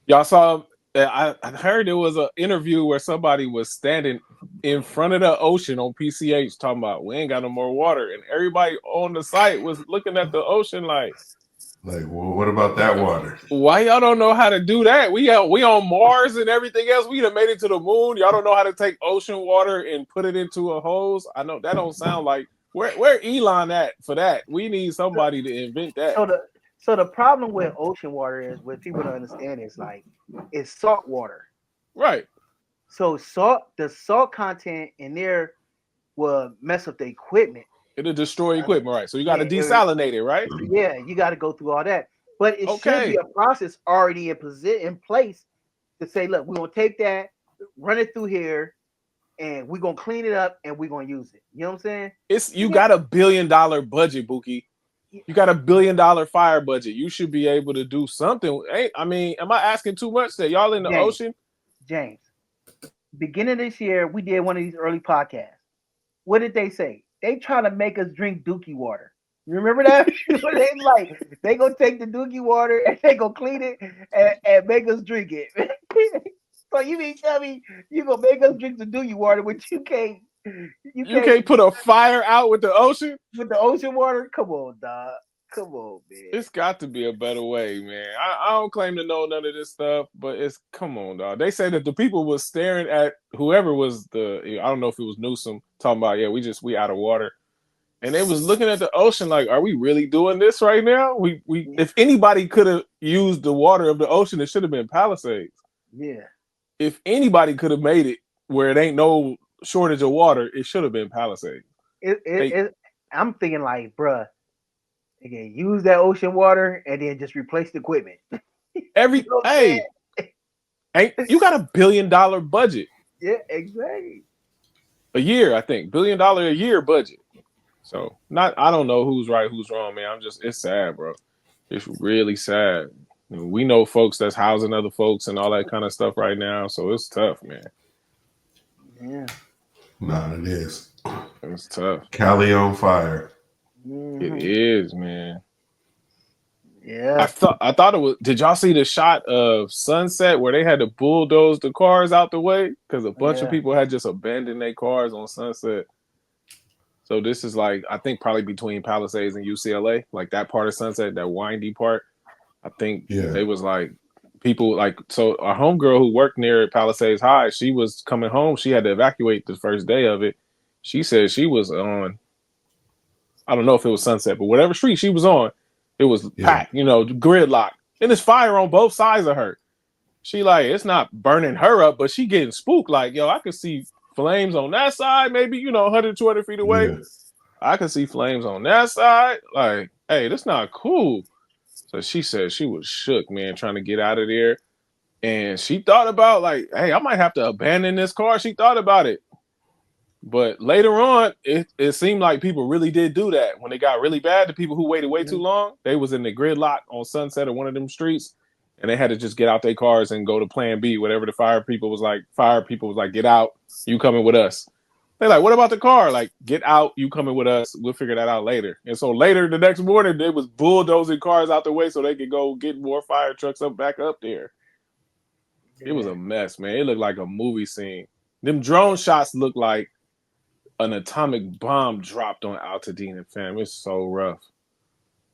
Y'all saw? I heard there was an interview where somebody was standing in front of the ocean on PCH talking about we ain't got no more water, and everybody on the site was looking at the ocean like, well, what about that water? why y'all don't know how to do that? We on Mars and everything else. We done made it to the moon. Y'all don't know how to take ocean water and put it into a hose. I know that don't sound like where Elon at for that. We need somebody to invent that. So the problem with ocean water is what people don't understand is like it's salt water. Right. So the salt content in there will mess up the equipment. It'll destroy equipment, right? So you got to desalinate it, right? Yeah, you got to go through all that. But it should be a process already in place to say, look, we're gonna take that, run it through here, and we're gonna clean it up and we're gonna use it. You know what I'm saying? You got $1 billion budget, Bookie. You got $1 billion fire budget. You should be able to do something. I mean, am I asking too much that y'all in the ocean? James, beginning of this year, we did one of these early podcasts. What did they say? They trying to make us drink Dookie water. You remember that? they gonna take the Dookie water and they gonna clean it and make us drink it. So you mean tell me you gonna make us drink the Dookie water, which you can't put a fire out with the ocean? With the ocean water? Come on, dog. Come on, man. It's got to be a better way, man. I don't claim to know none of this stuff, but come on, dog. They say that the people was staring at whoever was I don't know if it was Newsom, talking about, yeah, we out of water. And they was looking at the ocean like, are we really doing this right now? If anybody could have used the water of the ocean, it should have been Palisades. Yeah. If anybody could have made it where it ain't no shortage of water, it should have been Palisades. I'm thinking like, bruh, they can use that ocean water and then just replace the equipment. You got $1 billion budget. Yeah, exactly. A year, I think. $1 billion a year budget. So I don't know who's right, who's wrong, man. It's sad, bro. It's really sad. We know folks that's housing other folks and all that kind of stuff right now, so it's tough, man. Yeah. No, it is. It's tough. Cali on fire. Mm-hmm. It is, man. Yeah. I thought it was. Did y'all see the shot of Sunset where they had to bulldoze the cars out the way because a bunch of people had just abandoned their cars on Sunset? So this is like, I think probably between Palisades and UCLA, like that part of Sunset, that windy part. I think they was like people like, so our homegirl who worked near Palisades High, she was coming home. She had to evacuate the first day of it. She said she was on, I don't know if it was Sunset, but whatever street she was on, it was packed, gridlock. And there's fire on both sides of her. She like, it's not burning her up, but she getting spooked. Like, yo, I could see flames on that side, maybe, 100, 200 feet away. Yeah. I can see flames on that side. Like, hey, that's not cool. So she said she was shook, man, trying to get out of there. And she thought about like, hey, I might have to abandon this car. She thought about it. But later on, it seemed like people really did do that. When it got really bad, the people who waited way too long, they was in the gridlock on Sunset or one of them streets. And they had to just get out their cars and go to plan B, whatever the fire people was like, get out, you coming with us. They're like, what about the car? Like, get out, you coming with us. We'll figure that out later. And so later the next morning, they was bulldozing cars out the way so they could go get more fire trucks back up there. Yeah. It was a mess, man. It looked like a movie scene. Them drone shots looked like an atomic bomb dropped on Altadena, fam. It's so rough.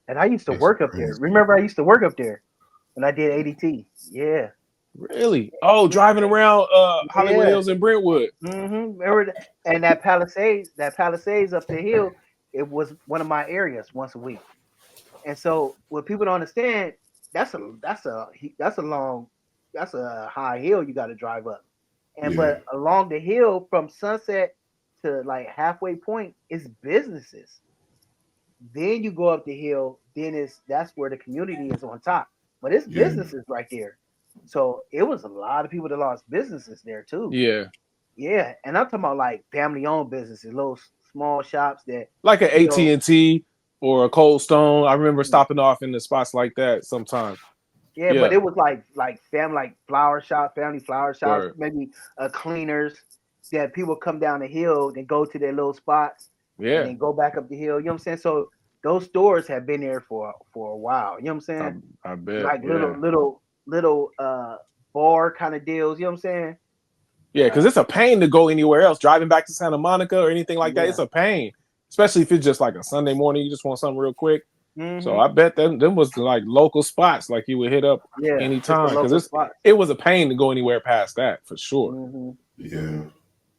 And I used to work up there. Remember, I used to work up there. when I did ADT. Yeah, Really? Oh, driving around Hollywood yeah. Hills and Brentwood. Remember and that Palisades up the hill, it was one of my areas once a week. And so what people don't understand, that's a long, that's a high hill you got to drive up. And Yeah. but along the hill from Sunset to like halfway point is businesses. Then you go up the hill, then that's where the community is on top. But it's Yeah. businesses right there. So it was a lot of people that lost businesses there too. Yeah. Yeah, and I'm talking about like family owned businesses, little small shops that Like an you know. AT&T or a Cold Stone. I remember stopping off in the spots like that sometimes. Yeah, but Yeah. it was like family, like flower shop, family flower shops, Word. maybe cleaners that people come down the hill and go to their little spots and Yeah. then go back up the hill. You know what I'm saying? So those stores have been there for a while. You know what I'm I, saying? I bet. Like Yeah. little bar kind of deals. You know what I'm saying? Yeah, because Uh, it's a pain to go anywhere else. Driving back to Santa Monica or anything like that, yeah. it's a pain. Especially if it's just like a Sunday morning, you just want something real quick. So Hmm. I bet them was like local spots like you would hit up Yeah. Just the anytime because local spots. it was a pain to go anywhere past that for sure. Hmm. Yeah.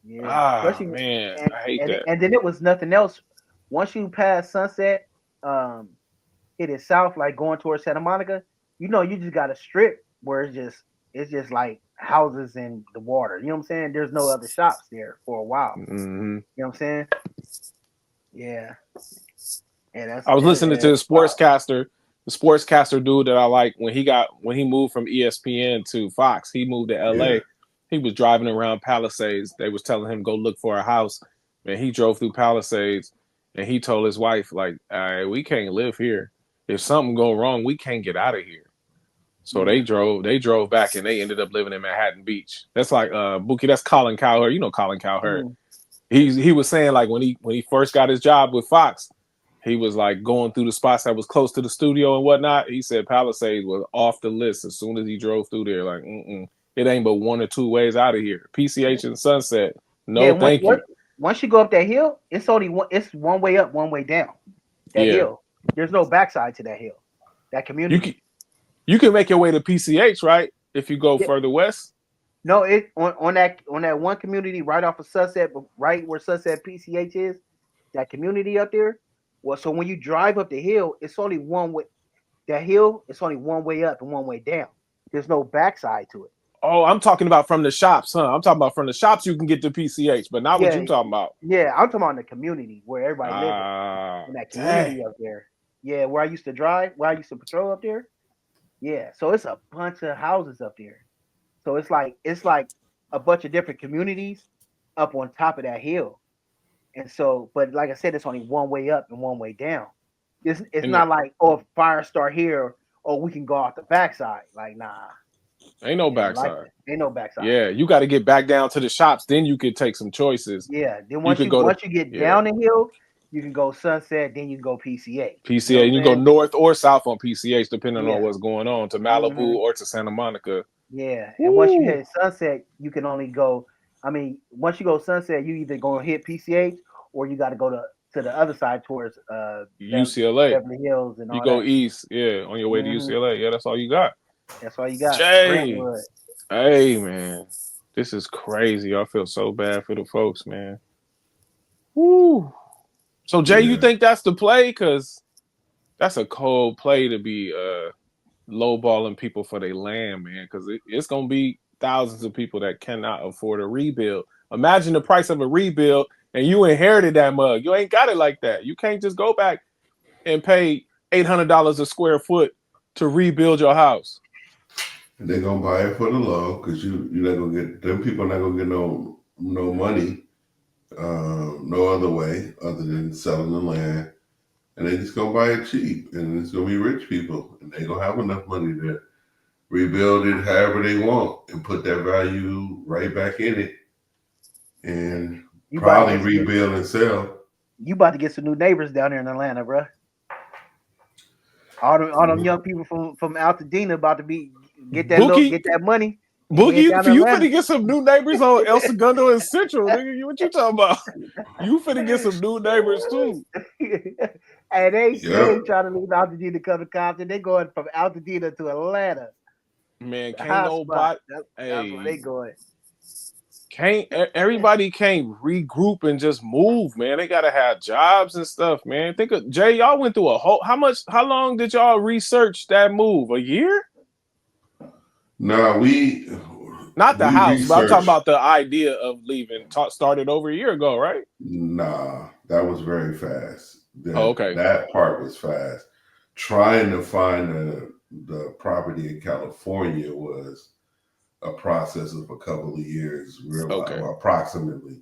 Yeah. Ah Especially man, and I hate and that. and then it was nothing else. Once you pass Sunset, um, hit it south, like going towards Santa Monica, you just got a strip where it's just like houses and the water. You know what I'm saying? There's no other shops there for a while. Hmm. You know what I'm saying? Yeah. Yeah, I was listening to that's wild. the sportscaster dude that I like when he moved from ESPN to Fox. He moved to Yeah. LA. He was driving around Palisades. They was telling him go look for a house. And he drove through Palisades and he told his wife, like, all right, we can't live here. If something go wrong, we can't get out of here. So Yeah. they drove back and they ended up living in Manhattan Beach. That's like Bookie, that's Colin Cowherd. You know Colin Cowherd. Mm. He was saying like when he first got his job with Fox, he was like going through the spots that was close to the studio and whatnot. He said Palisades was off the list as soon as he drove through there. Like, it ain't but one or two ways out of here. PCH and Sunset. Yeah. No, thank you. Once you go up that hill, it's one way up, one way down. That Yeah, hill. There's no backside to that hill. That you can community. you can make your way to PCH, right? If you go Yeah. further west. No, it on that one community right off of Sunset, but right where Sunset PCH is, that community up there. Well, so when you drive up the hill, it's only one way. That hill, it's only one way up and one way down. There's no backside to it. Oh, I'm talking about from the shops, huh? I'm talking about from the shops you can get to PCH, but not what Yeah, you talking about. yeah. I'm talking about in the community where everybody lives Ah, in that dang. community up there. Yeah, where I used to drive, where I used to patrol up there. Yeah, so it's a bunch of houses up there. So it's like a bunch of different communities up on top of that hill. And so, but like I said, it's only one way up and one way down. It's And not like, oh, if fire start here, oh, we can go off the backside. Like, nah, ain't no it ain't like backside. that. Ain't no backside. Yeah, you got to get back down to the shops. Then you could take some choices. Yeah. Then You once could you go to once you get yeah down the hill, you can go Sunset. Then you can go PCA. You know PCH. what You I'm go saying? north or south on PCH depending on Yeah. what's going on to Malibu Hmm. or to Santa Monica. Yeah. And once you Woo. hit Sunset, you can only go. I mean, once you go Sunset, you either gonna hit PCH or you got to go to the other side towards UCLA. Beverly Hills and You all go that. east, yeah, on your way to Hmm. UCLA. Yeah, that's all you got. That's all you got. Jay, Brentwood. hey man, this is crazy. I feel so bad for the folks, man. Woo. So Jay, you Yeah. think that's the play? Cause that's a cold play to be lowballing people for their land, man. Cause it's gonna be thousands of people that cannot afford a rebuild. Imagine the price of a rebuild, and you inherited that mug. You ain't got it like that. You can't just go back and pay $800 a square foot to rebuild your house. And they're gonna buy it for the low because you're not gonna get them people are not gonna get no money no other way other than selling the land. And they just gonna buy it cheap, and it's gonna be rich people, and they gonna have enough money to rebuild it however they want and put that value right back in it, and You about to probably get some. rebuild and sell. You about to get some new neighbors down there in Atlanta, bro. All them young people from Altadena about to be Bookie, get that money and Boogie, head down to you Atlanta. finna get some new neighbors on El Segundo and Central, nigga. What you talking about? You finna get some new neighbors too. And they Yep. ain't trying to leave Altadena to come to Compton. They going from Altadena to Atlanta, Man, the can't hot spot. nobody. That's where they Hey, going. everybody can't regroup and just move, man. They gotta have jobs and stuff, man. Think of Jay. Y'all went through a whole. How long did y'all research that move? A year? No, Not the we house, but I'm talking researched. about the idea of leaving. Started over a year ago, right? Nah, that was very fast. Oh, That okay, that part was fast. Trying to find the property in California was a process of a couple of years, okay. well, approximately.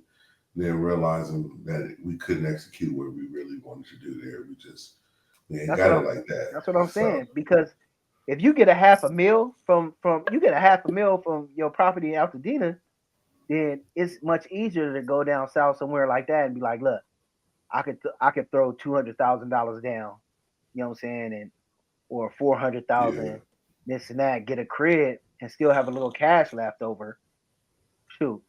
Then realizing that we couldn't execute what we really wanted to do there. We ain't That's what got I'm. it like that. That's what I'm So saying. Because if you get a half a mil from you get a half a mil from your property in Altadena, then it's much easier to go down south somewhere like that and be like, look, I could throw $200,000 down, you know what I'm saying, and or yeah, 400,000, this and that, get a crib and still have a little cash left over. Shoot,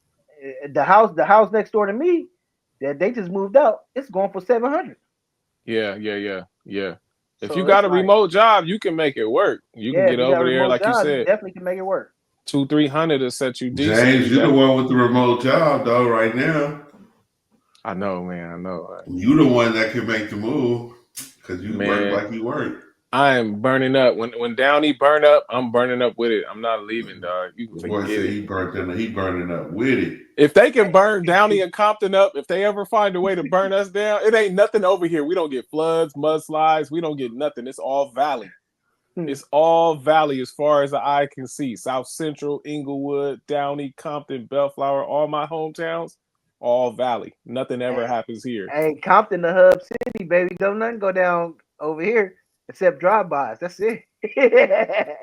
the house next door to me that they just moved out, it's going for 700. Yeah. If you So got it's a like, remote job, you can make it work. You can yeah, get if you got over a there, remote like you job, you said, definitely can make it work. 200-300 to set you decent. James, You you're the definitely. one with the remote job though. Right now, I know, man. I know, you the one that can make the move because you work man. like you work. I am burning up. When Downey burn up, I'm burning up with it. I'm not leaving, dog. You can The boy forget said it. he burning up with it. If they can burn Downey and Compton up, if they ever find a way to burn us down, it ain't nothing over here. We don't get floods, mudslides. We don't get nothing. It's all valley. It's all valley as far as the eye can see. South Central, Inglewood, Downey, Compton, Bellflower, all my hometowns, all valley. Nothing ever Hey, happens here. hey, Compton, the hub city, baby. Don't nothing go down over here except drive-bys. That's it. Yeah,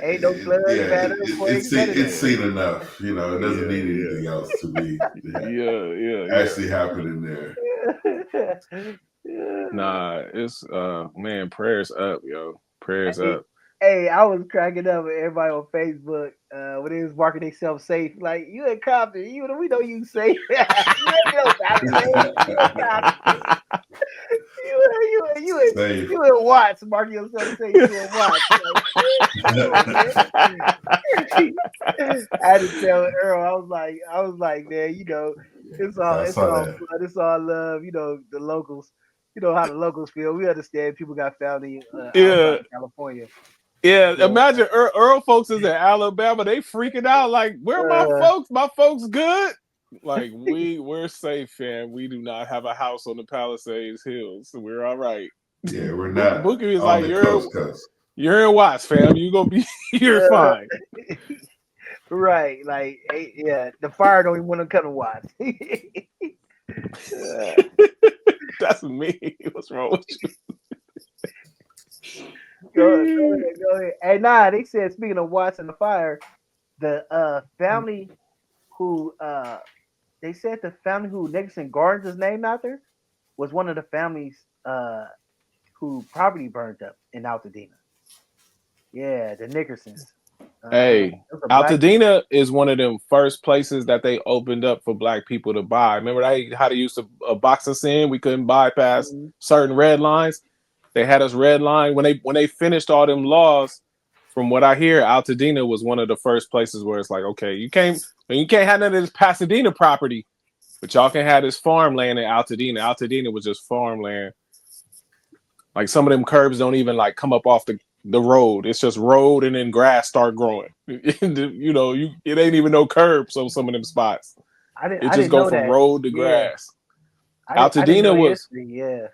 Ain't no floods, bad earthquakes, none of it's that. seen enough. You know, it doesn't Yeah, need yeah, anything else to be yeah. actually happening there. Nah, it's man, prayers up, yo. Prayers Hey, up. hey, I was cracking up with everybody on Facebook when they was marking themselves safe. Like, you in Compton, we know you safe. You ain't no Palisades. You in Compton. Safe. You in Watts, marking yourself safe. You in Watts. Like, come on, man. I had to tell Earl. I was like, man, I it's saw all that. fun, it's all love. The locals, you know how the locals feel. We understand people got family outside Yeah, of California. yeah. So, Imagine Earl folks is in Alabama. They freaking out like, where are my uh, folks? My folks good? Like we're safe, fam. We do not have a house on the Palisades Hills, so we're all right. Yeah, we're not Bookie is on like, the coast. you're in Watts, fam. You gonna be you're uh, fine. right, like, yeah, the fire don't even want to come to watch. That's me. What's wrong with Go you? ahead, go ahead. Hey, nah, they said speaking of watching the fire, the family who they said the family who Nicholson Gardens is named after was one of the families who property burned up in Altadena. Yeah, the Nickersons. Hey, Those are black family. Altadena is one of them first places that they opened up for black people to buy. Remember how they used to box us in? We couldn't bypass Mhm. certain red lines. They had us red line when they finished all them laws. From what I hear, Altadena was one of the first places where it's like, okay, you can't have none of this Pasadena property, but y'all can have this farmland in Altadena. Altadena was just farmland. Like some of them curbs don't even like come up off the road. It's just road and then grass start growing. It ain't even no curbs on some of them spots. It I just didn't go know from that. road to Yeah, grass. I didn't know Altadena the was history. Yeah,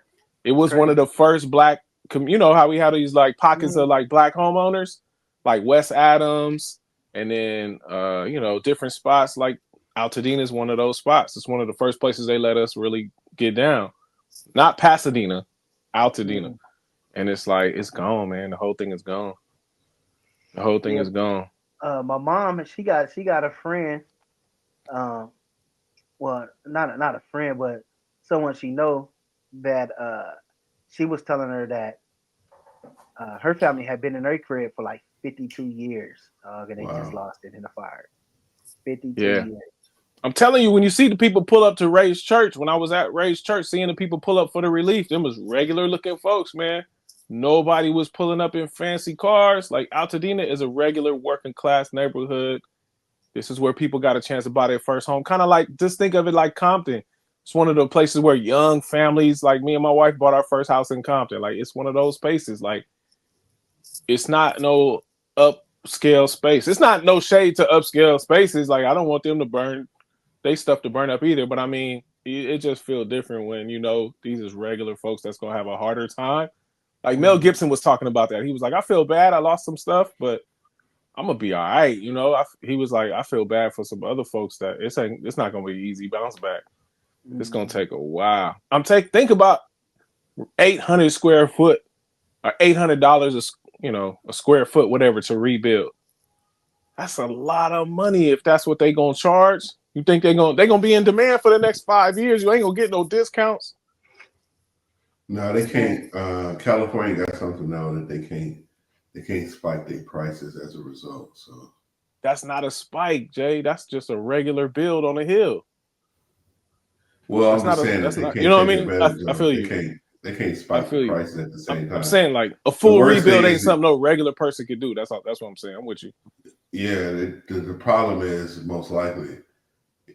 it it's was one of crazy. the first black. You know how we had these like pockets Mhm. of like black homeowners, like West Adams, and then different spots. Like Altadena is one of those spots. It's one of the first places they let us really get down. Not Pasadena, Altadena. Mhm. And it's like it's gone, man. The whole thing is gone. The whole thing Yeah, is gone. my mom, she got a friend. Um, well, not a friend, but someone she know that she was telling her that her family had been in her crib for like 52 years, and they just Wow. lost it in a fire. 52 Yeah, years. I'm telling you, when you see the people pull up to Ray's church, when I was at Ray's church, seeing the people pull up for the relief, them was regular looking folks, man. Nobody was pulling up in fancy cars. Like Altadena is a regular working class neighborhood. This is where people got a chance to buy their first home. Kind of like, just think of it like Compton. It's one of the places where young families, like me and my wife, bought our first house in Compton. Like, it's one of those spaces. Like, it's not no upscale space. It's not no shade to upscale spaces. Like, I don't want them to burn they stuff to burn up either. But I mean, it just feels different when these is regular folks that's gonna have a harder time. Like Mel Gibson was talking about that. He was like, I feel bad, I lost some stuff, but I'm gonna be all right. He was like, I feel bad for some other folks that it's not gonna be easy bounce back. It's gonna take a while. Think about 800 square foot or $800 a square foot, whatever, to rebuild. That's a lot of money if that's what they gonna charge. You think they're gonna be in demand for the next 5 years? You ain't gonna get no discounts. No, they can't. California got something now that they can't spike their prices as a result. So that's not a spike, Jay. That's just a regular build on a hill. Well, I'm just saying that they can't you know what I take mean? advantage I of feel it. you. They can't spike the prices at the same time. I'm saying like a full rebuild ain't something no regular person could do. That's what I'm saying. I'm with you. Yeah, the problem is most likely,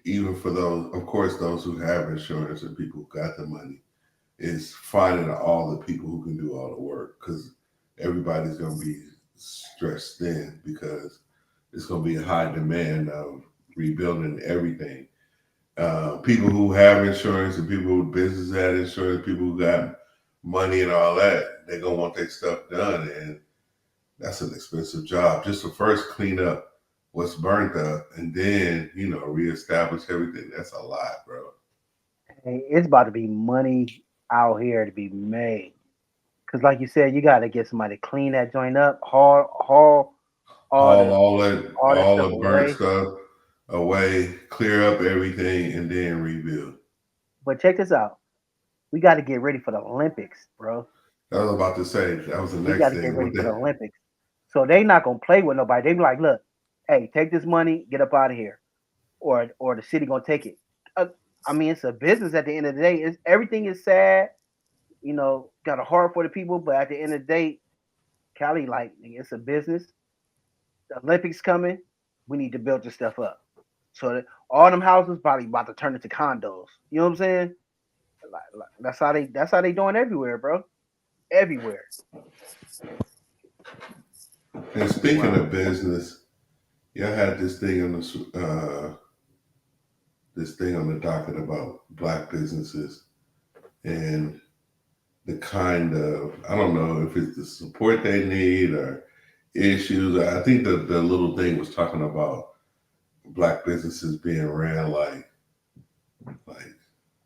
even for those, of course, those who have insurance and people who got the money, is finding all the people who can do all the work, because everybody's going to be stressed thin because it's going to be a high demand of rebuilding everything. People who have insurance and people who business had insurance, people who got money and all that, they're going to want their stuff done. And that's an expensive job. Just to first clean up what's burnt up and then, reestablish everything. That's a lot, bro. Hey, it's about to be money out here to be made. Because like you said, you got to get somebody to clean that joint up, haul all that stuff the burnt away. stuff away, clear up everything, and then rebuild. But check this out. We got to get ready for the Olympics, bro. I was about to say, that was the We next got to thing. get ready for the Olympics. So they not going to play with nobody. They be like, look, hey, take this money, get up out of here. Or the city going to take it. I mean, it's a business at the end of the day. Everything is sad. Got a heart for the people. But at the end of the day, Cali, like, it's a business. The Olympics coming. We need to build this stuff up. So that all them houses probably about to turn into condos. You know what I'm saying? Like, that's how they doing everywhere, bro. Everywhere. And speaking of business, y'all had this thing on the docket about Black businesses and the kind of, I don't know if it's the support they need or issues. I think the little thing was talking about Black businesses being ran like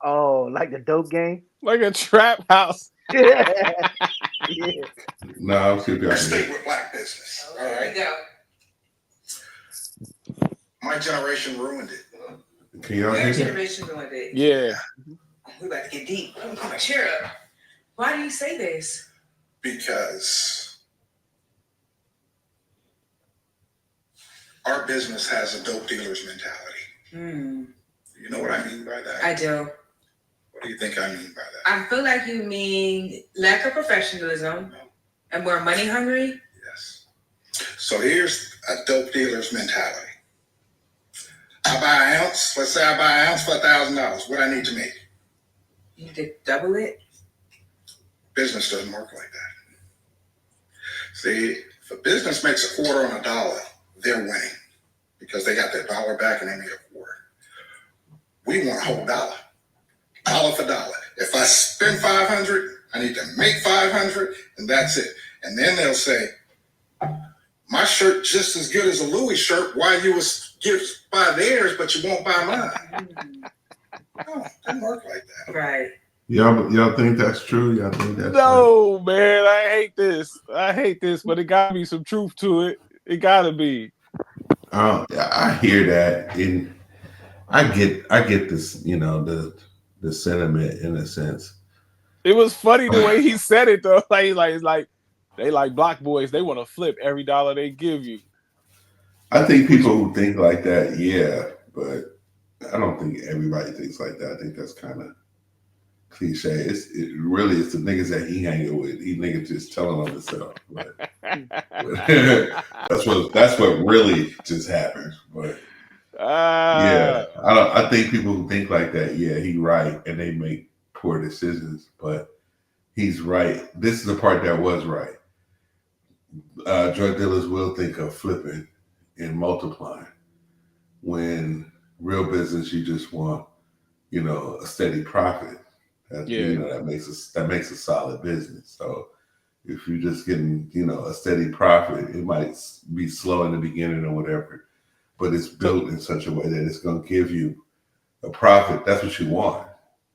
Oh, like the dope game? Like a trap house. Yeah. No, I'll see if y'all Let's stick with Black business. All right. Go. My generation ruined it. Can y'all Your hear me? generation ruined it. Yeah. We about to get deep. Let me put my chair up. Why do you say this? Because our business has a dope dealer's mentality. You know what I mean by that? I do. What do you think I mean by that? I feel like you mean lack of professionalism and we're money hungry. Yes. So here's a dope dealer's mentality. I buy an ounce. Let's say I buy an ounce for $1,000. What I need to make? You need to double it. Business doesn't work like that. See, if a business makes a quarter on a dollar, they're winning because they got their dollar back and they made a quarter. We want a whole dollar for dollar. If I spend $500, I need to make $500, and that's it. And then they'll say, my shirt just as good as a Louis shirt. Why you buy theirs, but you won't buy mine? No, it doesn't work like that. Right. Y'all think that's true? Y'all think that's No, right? Man, I hate this, but it gotta be some truth to it. It gotta be. I hear that, and I get this, the sentiment in a sense. It was funny the way he said it though. Like they like Black boys. They want to flip every dollar they give you. I think people who think like that, yeah, but I don't think everybody thinks like that. I think that's kind of cliche. It's the niggas that he hanging with. He niggas just telling on himself. But that's what really just happened. But yeah, I think people who think like that, yeah, he right, and they make poor decisions. But he's right. This is the part that was right. Drug dealers will think of flipping and multiplying. When real business, you just want, a steady profit. That makes a solid business. So if you're just getting, a steady profit, it might be slow in the beginning or whatever, but it's built in such a way that it's going to give you a profit. That's what you want.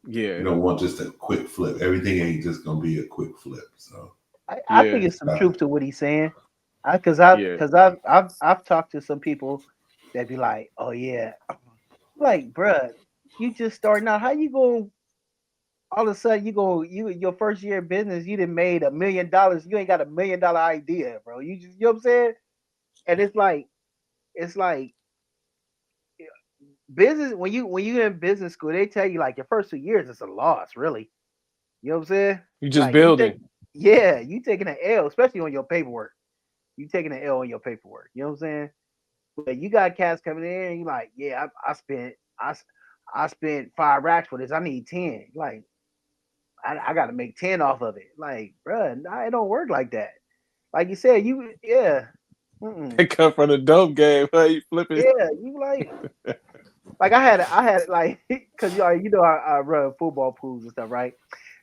Yeah. You don't want just a quick flip. Everything ain't just going to be a quick flip. So I think it's some truth to what he's saying. Because I've talked to some people that be like, oh yeah, like, bruh, you just starting out. How you going? All of a sudden, your first year of business, you done made $1 million. You ain't got $1 million idea, bro. You just, you know what I'm saying? And it's like business when you in business school, they tell you like your first 2 years is a loss, really. You know what I'm saying? You just like, building. You taking an L, especially on your paperwork. You taking an L on your paperwork. You know what I'm saying? But you got cats coming in, and you like, yeah, I spent 5 racks for this. I need 10. Like, I got to make 10 off of it. Like, bruh, nah, it don't work like that. Like you said, They come from the dope game. Huh? You flipping. Yeah, you like I had like, because I run football pools and stuff, right?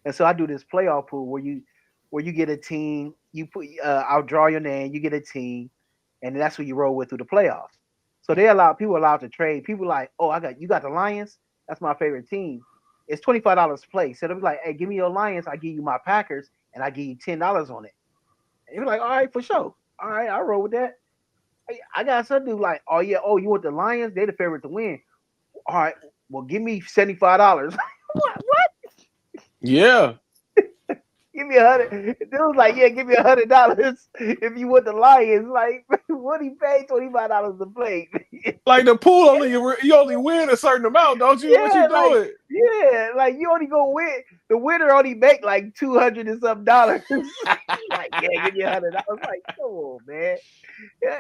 And so I do this playoff pool where you get a team. You put I'll draw your name. You get a team, and that's who you roll with through the playoffs. So people allowed to trade. People like, oh, you got the Lions. That's my favorite team. It's $25 to play. So they'll be like, hey, give me your Lions. I give you my Packers, and I give you $10 on it. And you're like, all right, for sure. All right, I'll roll with that. Hey, I got some dude like, oh yeah, you want the Lions? They're the favorite to win. All right, well, give me $75. What? Yeah. Give me $100. Dude was like, yeah, give me $100 if you want the Lions. Like, what he paid $25 to play? Like the pool you only win a certain amount, don't you? Yeah, What you doing? like you only go win. The winner only make like $200 and some dollars. Like, yeah, give me $100. Like, come on, man. Yeah,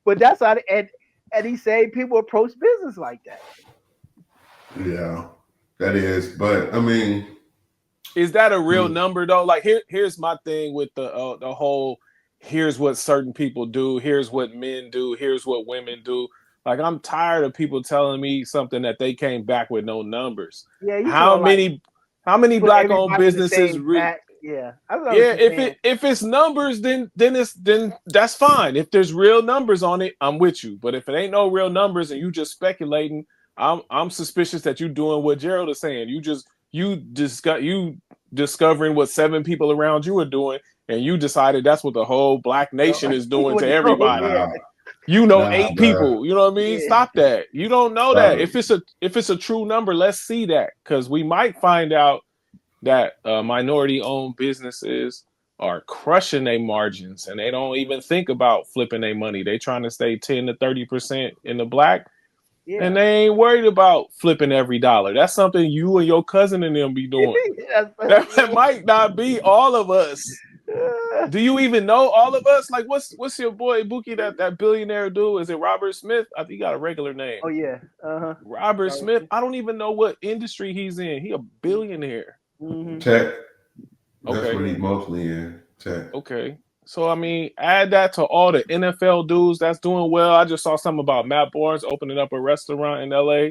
but that's how. And he said people approach business like that. Yeah, that is. But I mean, is that a real number though? Like here's my thing with the whole. Here's what certain people do. Here's what men do. Here's what women do. Like, I'm tired of people telling me something that they came back with no numbers. Yeah, how many black-owned businesses? If it's numbers, then that's fine. If there's real numbers on it, I'm with you. But if it ain't no real numbers and you just speculating, I'm suspicious that you doing what Jerrold is saying. You discovering what 7 people around you are doing, and you decided that's what the whole black nation is doing to everybody. Yeah. 8 people. You know what I mean? Yeah. Stop that. You don't know that. If it's a true number, let's see that, because we might find out that minority-owned businesses are crushing their margins, and they don't even think about flipping their money. They trying to stay 10 to 30% in the black, and they ain't worried about flipping every dollar. That's something you and your cousin and them be doing. that might not be all of us. Do you even know all of us? Like, what's your boy Bookie, that billionaire dude? Is it Robert Smith? I think he got a regular name. Oh yeah, Robert Smith. I don't even know what industry he's in. He a billionaire. Mm-hmm. Tech. That's what he's mostly in. Tech. Okay. So, I mean, add that to all the NFL dudes that's doing well. I just saw something about Matt Barnes opening up a restaurant in LA.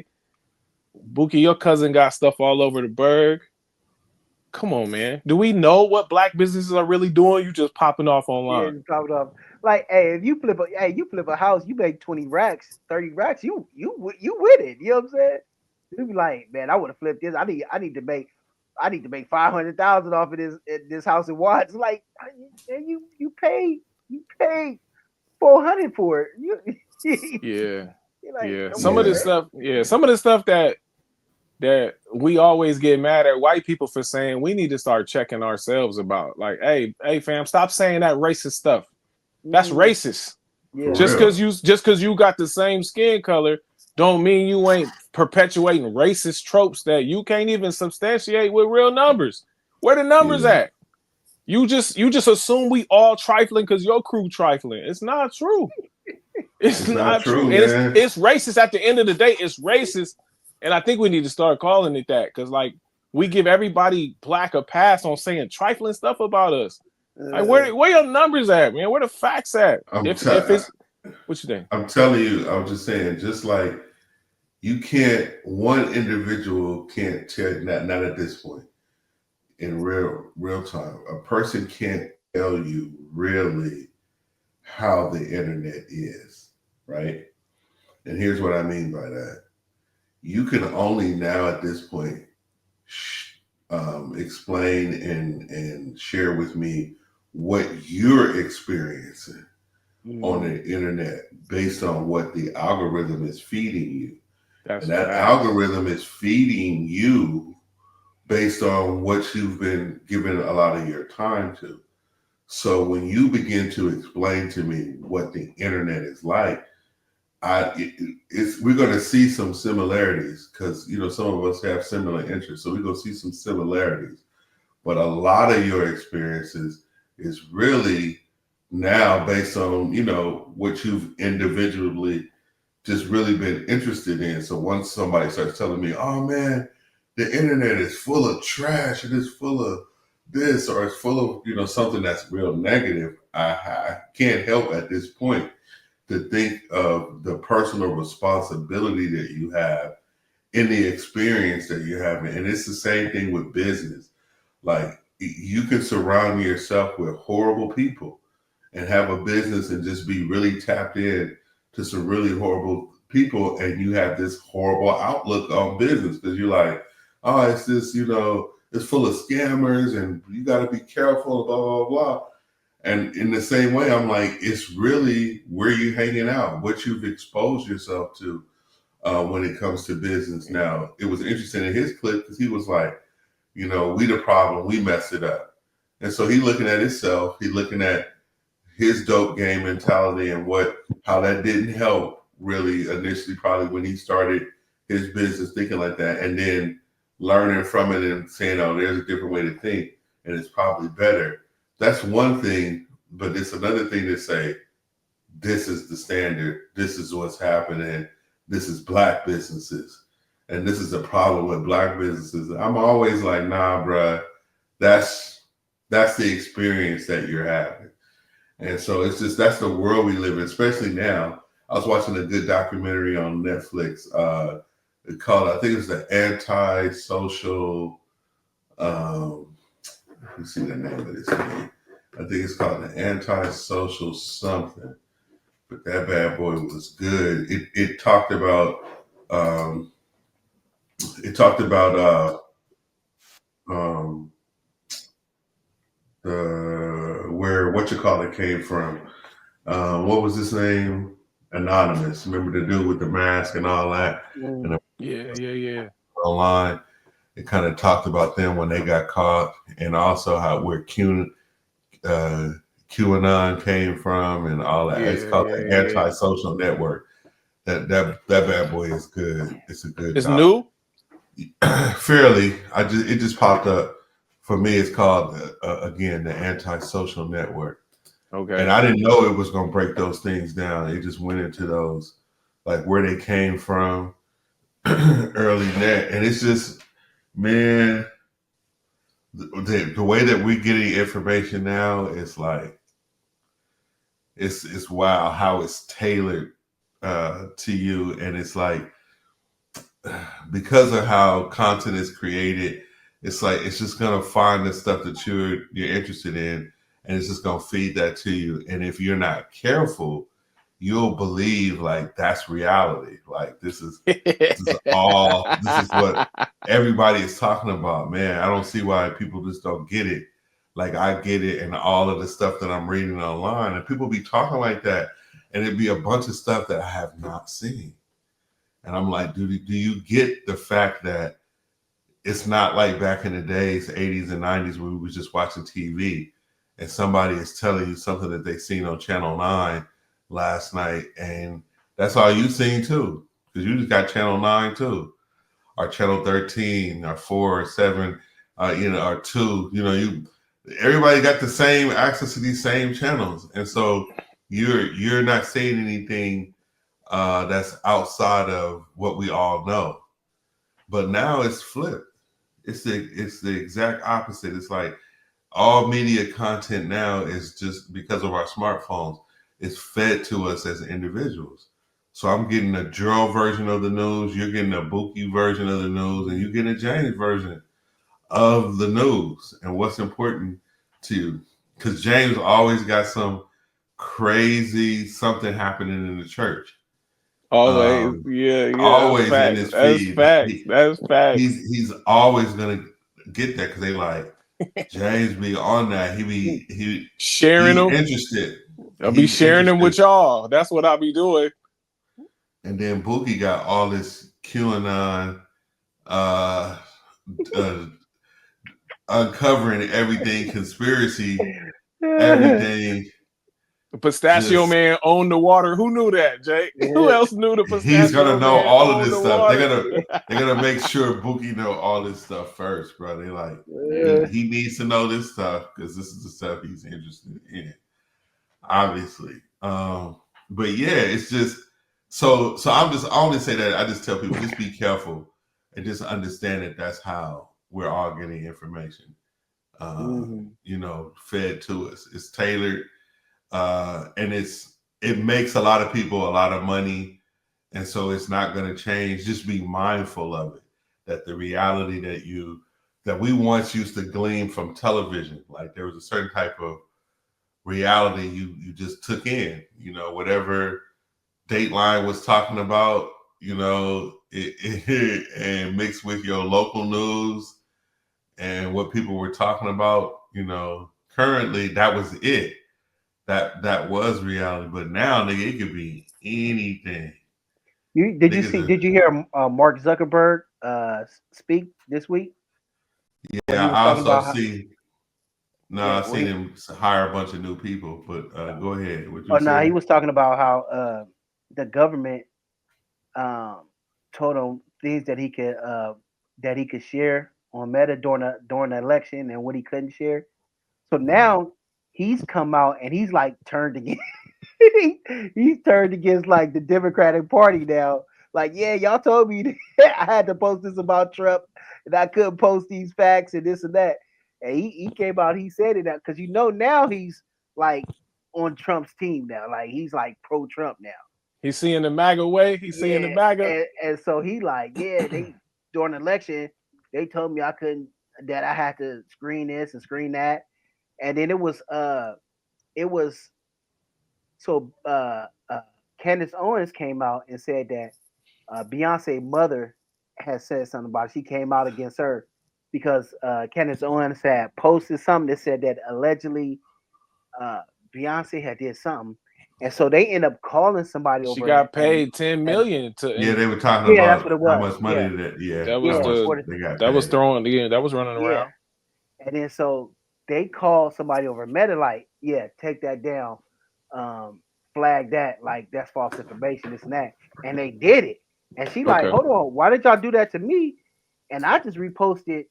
Bookie, your cousin got stuff all over the burg. Come on, man. Do we know what black businesses are really doing? You just popping off online. Yeah, popping off. Like, hey, if you flip a house, you make 20 racks, 30 racks, you with it. You know what I'm saying? You be like, man, I would have flipped this. I need to make 500,000 off of this house in Watts. Like, you paid 400 for it. Yeah. Some of this stuff that we always get mad at white people for saying, we need to start checking ourselves about. Like, hey fam, stop saying that racist stuff. That's racist. Yeah. Just because you got the same skin color don't mean you ain't perpetuating racist tropes that you can't even substantiate with real numbers. Where the numbers at? You just assume we all trifling because your crew trifling. It's not true. It's not not true. true, And man. it's racist at the end of the day. It's racist. And I think we need to start calling it that, because like we give everybody black a pass on saying trifling stuff about us. Like where your numbers at, man? Where the facts at? If it's what you think? I'm telling you, I was just saying, just like you can't, one individual can't tell, not at this point in real time. A person can't tell you really how the internet is, right? And here's what I mean by that. You can only now at this point explain and share with me what you're experiencing on the internet based on what the algorithm is feeding you. And that algorithm is feeding you based on what you've been given a lot of your time to. So when you begin to explain to me what the internet is like, we're going to see some similarities because, you know, some of us have similar interests. So we're going to see some similarities. But a lot of your experiences is really now based on, you know, what you've individually just really been interested in. So once somebody starts telling me, oh man, the internet is full of trash, it is full of this, or it's full of, you know, something that's real negative, I can't help at this point to think of the personal responsibility that you have in the experience that you're having. And it's the same thing with business. Like you can surround yourself with horrible people and have a business and just be really tapped in to some really horrible people, and you have this horrible outlook on business because you're like, oh, it's this, you know, it's full of scammers and you got to be careful, blah, blah, blah. And in the same way, I'm like, it's really where you're hanging out, what you've exposed yourself to when it comes to business. Now, it was interesting in his clip because he was like, you know, we the problem, we messed it up. And so he looking at himself, he looking at his dope game mentality and how that didn't help really initially, probably when he started his business thinking like that, and then learning from it and saying, oh, there's a different way to think and it's probably better. That's one thing, but it's another thing to say, this is the standard, this is what's happening, this is black businesses, and this is the problem with black businesses. I'm always like, nah, bruh, that's the experience that you're having. And so it's just, that's the world we live in, especially now. I was watching a good documentary on Netflix. It called, I think it was the Anti-Social, let me see the name of this thing. I think it's called the Anti-Social something. But that bad boy was good. It talked about where came from. What was his name? Anonymous. Remember the dude with the mask and all that? And Yeah. online, it kind of talked about them when they got caught, and also where QAnon came from and all that. It's called the Anti-Social Network. That bad boy is good. It's a good. It's new. Fairly, it just popped up for me. It's called again the Anti-Social Network. Okay. And I didn't know it was going to break those things down. It just went into those, like where they came from early net, and it's just, man, the way that we're getting information now is like, it's wild how it's tailored to you, and it's like, because of how content is created, it's like it's just gonna find the stuff that you're interested in, and it's just gonna feed that to you. And if you're not careful, you'll believe like that's reality. Like this is what everybody is talking about. Man, I don't see why people just don't get it. Like I get it, and all of the stuff that I'm reading online, and people be talking like that, and it'd be a bunch of stuff that I have not seen. And I'm like, do you get the fact that it's not like back in the days, 80s and 90s, where we was just watching TV and somebody is telling you something that they seen on Channel 9 last night, and that's all you seen too. because you just got Channel 9 too, or Channel 13, or 4, or 7, or 2. Everybody got the same access to these same channels, and so you're not saying anything that's outside of what we all know. But now it's flipped. It's the exact opposite. It's like all media content now is just because of our smartphones. It's fed to us as individuals. So I'm getting a Jerrold version of the news. You're getting a Bookie version of the news, and you're getting a James version of the news. And what's important to you? Because James always got some crazy something happening in the church. Always, yeah, that's Always in facts. his That's feed. facts. That's facts. He's always gonna get that because they like James be on that. He Sharing he's them. interested. I'll be He's sharing them with interested. y'all. That's what I'll be doing. And then Bookie got all this QAnon uh, uh uncovering everything, conspiracy, everything. The Pistachio Just Man owned the water. Who knew that, Jake? Who else knew the he's gonna Pistachio know Man all of owned this the stuff. water? They're gonna make sure Bookie know all this stuff first, bro. They like he needs to know this stuff because this is the stuff he's interested in, obviously. But yeah, it's just so I only say that I just tell people just be careful and just understand that that's how we're all getting information. Fed to us. It's tailored, and it makes a lot of people a lot of money, and so it's not going to change. Just be mindful of it. That the reality that we once used to glean from television, like there was a certain type of reality you just took in. Whatever Dateline was talking about, and mixed with your local news and what people were talking about, currently that was it. That was reality. But now, nigga, it could be anything. Did you hear Mark Zuckerberg speak this week? Where Yeah, he was I talking also about see. No, yeah, I've seen him hire a bunch of new people. But go ahead. What you oh no, he saying? was talking about how the government um, told him things that he could share on Meta during the election and what he couldn't share. So now he's come out and he's like turned against he's turned against like the Democratic Party now. Like, yeah, y'all told me I had to post this about Trump and I couldn't post these facts and this and that. And he came out, he said it because now he's like on Trump's team now. Like he's like pro Trump now. He's seeing the MAGA way. He's seeing the Yeah, MAGA. and so he like, yeah, they during the election, they told me I couldn't that I had to screen this and screen that. And then it was so Candace Owens came out and said that Beyonce's mother has said something about it. She came out against her because Candace Owens had posted something that said that allegedly Beyonce had did something, and so they end up calling somebody She over got paid $10 million Yeah, they were talking yeah, that's what about it how was. much money that. Yeah, that was how Yeah, much the for the they got that was paid. throwing. Yeah, that was running yeah, around. and then so they called somebody over Meta like, yeah, take that down, flag that, like that's false information, this and that, and they did it. And she like, Okay. hold on, why did y'all do that to me? And I just reposted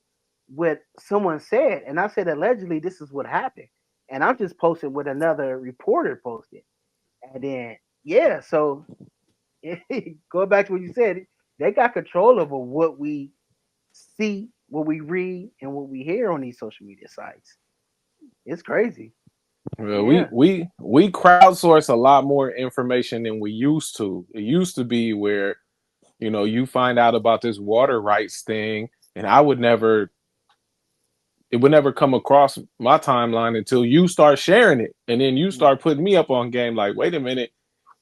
what someone said, and I said allegedly this is what happened, and I'm just posting what another reporter posted, and then yeah, so going back to what you said, they got control over what we see, what we read, and what we hear on these social media sites. It's crazy. Well, Yeah. we crowdsource a lot more information than we used to. It used to be where you find out about this water rights thing, and it would never come across my timeline until you start sharing it, and then you start putting me up on game. Like, wait a minute,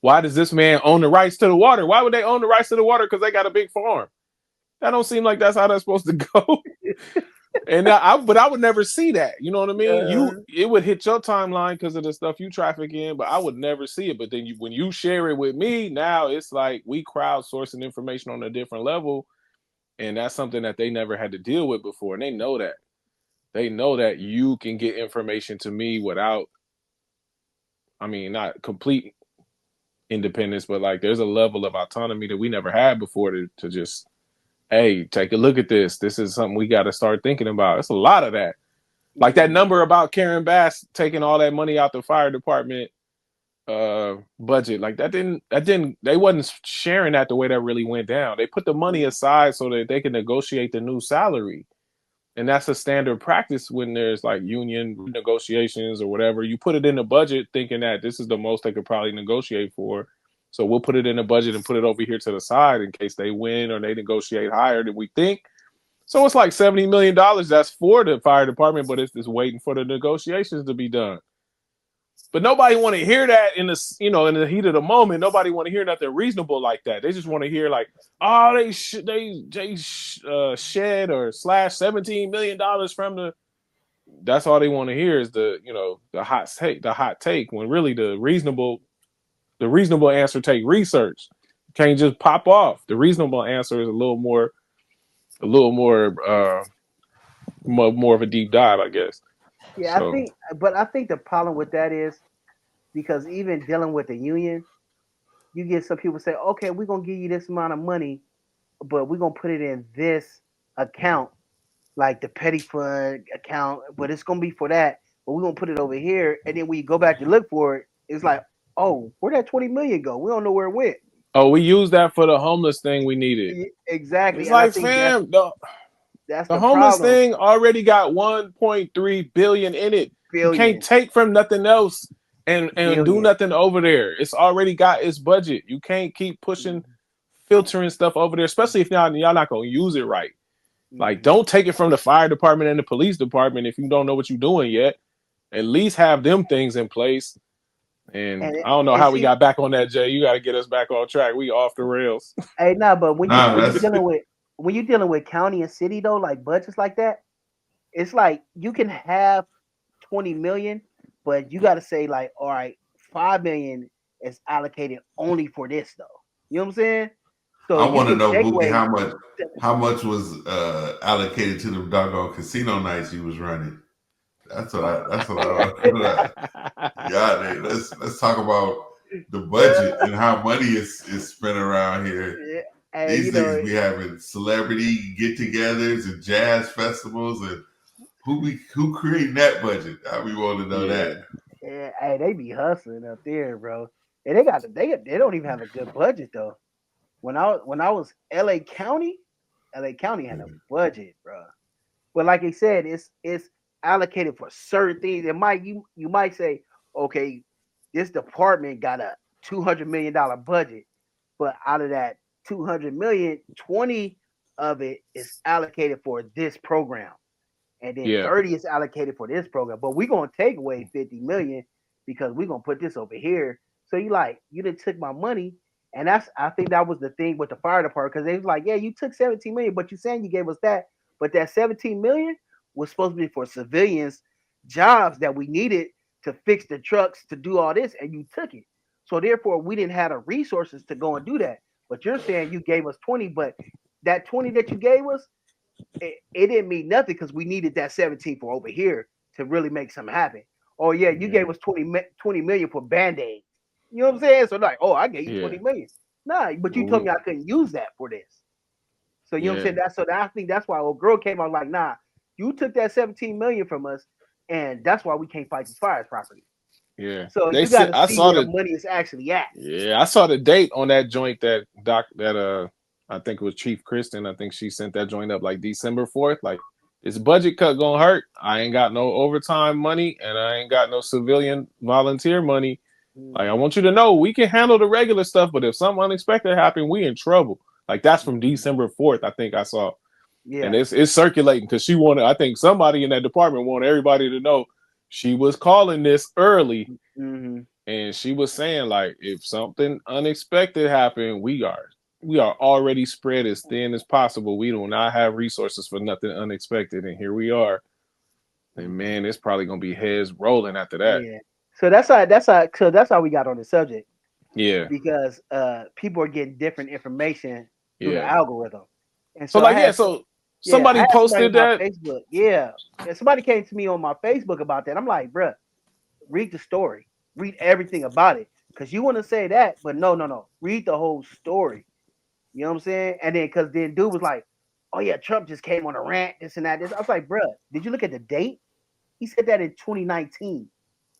why does this man own the rights to the water? Why would they own the rights to the water? Because they got a big farm. That don't seem like that's how that's supposed to go. And but I would never see that. You know what I mean? It would hit your timeline because of the stuff you traffic in, but I would never see it. But then when you share it with me, now it's like we crowdsourcing information on a different level, and that's something that they never had to deal with before, and they know that. They know that you can get information to me without, not complete independence, but like there's a level of autonomy that we never had before to just, hey, take a look at this. This is something we got to start thinking about. It's a lot of that. Like that number about Karen Bass taking all that money out the fire department budget, like that didn't they wasn't sharing that the way that really went down. They put the money aside so that they can negotiate the new salary. And that's a standard practice when there's like union negotiations or whatever. You put it in the budget thinking that this is the most they could probably negotiate for. So we'll put it in the budget and put it over here to the side in case they win or they negotiate higher than we think. So it's like $70 million that's for the fire department, but it's just waiting for the negotiations to be done. But nobody want to hear that in the, you know, in the heat of the moment. Nobody want to hear nothing reasonable like that. They just want to hear like, oh, they shed or slash $17 million from the. That's all they want to hear is the, you know, the hot take. When really the reasonable answer take research. You can't just pop off. The reasonable answer is a little more of a deep dive, I guess. Yeah, so. I think the problem with that is because even dealing with the union, you get some people say, okay, we're gonna give you this amount of money, but we're gonna put it in this account, like the petty fund account, but it's gonna be for that, but we're gonna put it over here, and then when you go back to look for it, it's like, oh, where'd that 20 million go? We don't know where it went. Oh, we used that for the homeless thing we needed. Exactly. It's and like, fam, that's the homeless thing already got 1.3 billion in it. You can't take from nothing else and do nothing over there. It's already got its budget. You can't keep pushing, filtering stuff over there, especially if y'all not gonna use it right. Like, don't take it from the fire department and the police department if you don't know what you're doing yet. At least have them things in place. And I don't know how we got back on that, Jay. You got to get us back on track. We off the rails. Hey, but when you're dealing with county and city though, like budgets like that, it's like you can have 20 million, but you got to say like, all right, 5 million is allocated only for this though. You know what I'm saying? So I want to know, Bookie, how much was allocated to the doggone casino nights you was running. That's what I yeah, let's talk about the budget and how money is spent around here. Yeah, these things be having celebrity get-togethers and jazz festivals, and who creating that budget? We want to know that. Yeah, hey, they be hustling up there, bro. And they don't even have a good budget though. When I was LA County had a budget, bro. But like I said, it's allocated for certain things. It you might say, okay, this department got a $200 million budget, but out of that 200 million, 20 of it is allocated for this program, and then 30 is allocated for this program. But we're gonna take away 50 million because we're gonna put this over here. So you done took my money, and I think that was the thing with the fire department, because they was like, yeah, you took 17 million, but you saying you gave us that, but that 17 million was supposed to be for civilians jobs that we needed to fix the trucks, to do all this, and you took it. So therefore, we didn't have the resources to go and do that. But you're saying you gave us 20, but that 20 that you gave us, it didn't mean nothing because we needed that 17 for over here to really make something happen. Oh yeah, you gave us 20 million for Band-Aids. You know what I'm saying? So like, oh, I gave you 20 million. Nah, but you told me I couldn't use that for this. So you know what I'm saying? I think that's why old girl came out like, nah, you took that 17 million from us, and that's why we can't fight these fires properly. Yeah. So you got to see where the money is actually at. Yeah, I saw the date on that joint that I think it was Chief Kristen. I think she sent that joint up like December 4th. Like, this budget cut gonna hurt. I ain't got no overtime money, and I ain't got no civilian volunteer money. Like, I want you to know we can handle the regular stuff, but if something unexpected happened, we in trouble. Like, that's from December 4th, I think I saw. Yeah. And it's circulating because I think somebody in that department wanted everybody to know she was calling this early. Mm-hmm. And she was saying, like, if something unexpected happened, we are already spread as thin as possible. We do not have resources for nothing unexpected. And here we are. And man, it's probably gonna be heads rolling after that. Yeah. So that's how we got on the subject. Yeah. Because people are getting different information through the algorithm. And so somebody posted that. Facebook. Yeah. And somebody came to me on my Facebook about that. I'm like, bruh, read the story. Read everything about it. Because you want to say that, but no. Read the whole story. You know what I'm saying? And then, because then dude was like, oh, yeah, Trump just came on a rant, this and that. This. I was like, bruh, did you look at the date? He said that in 2019.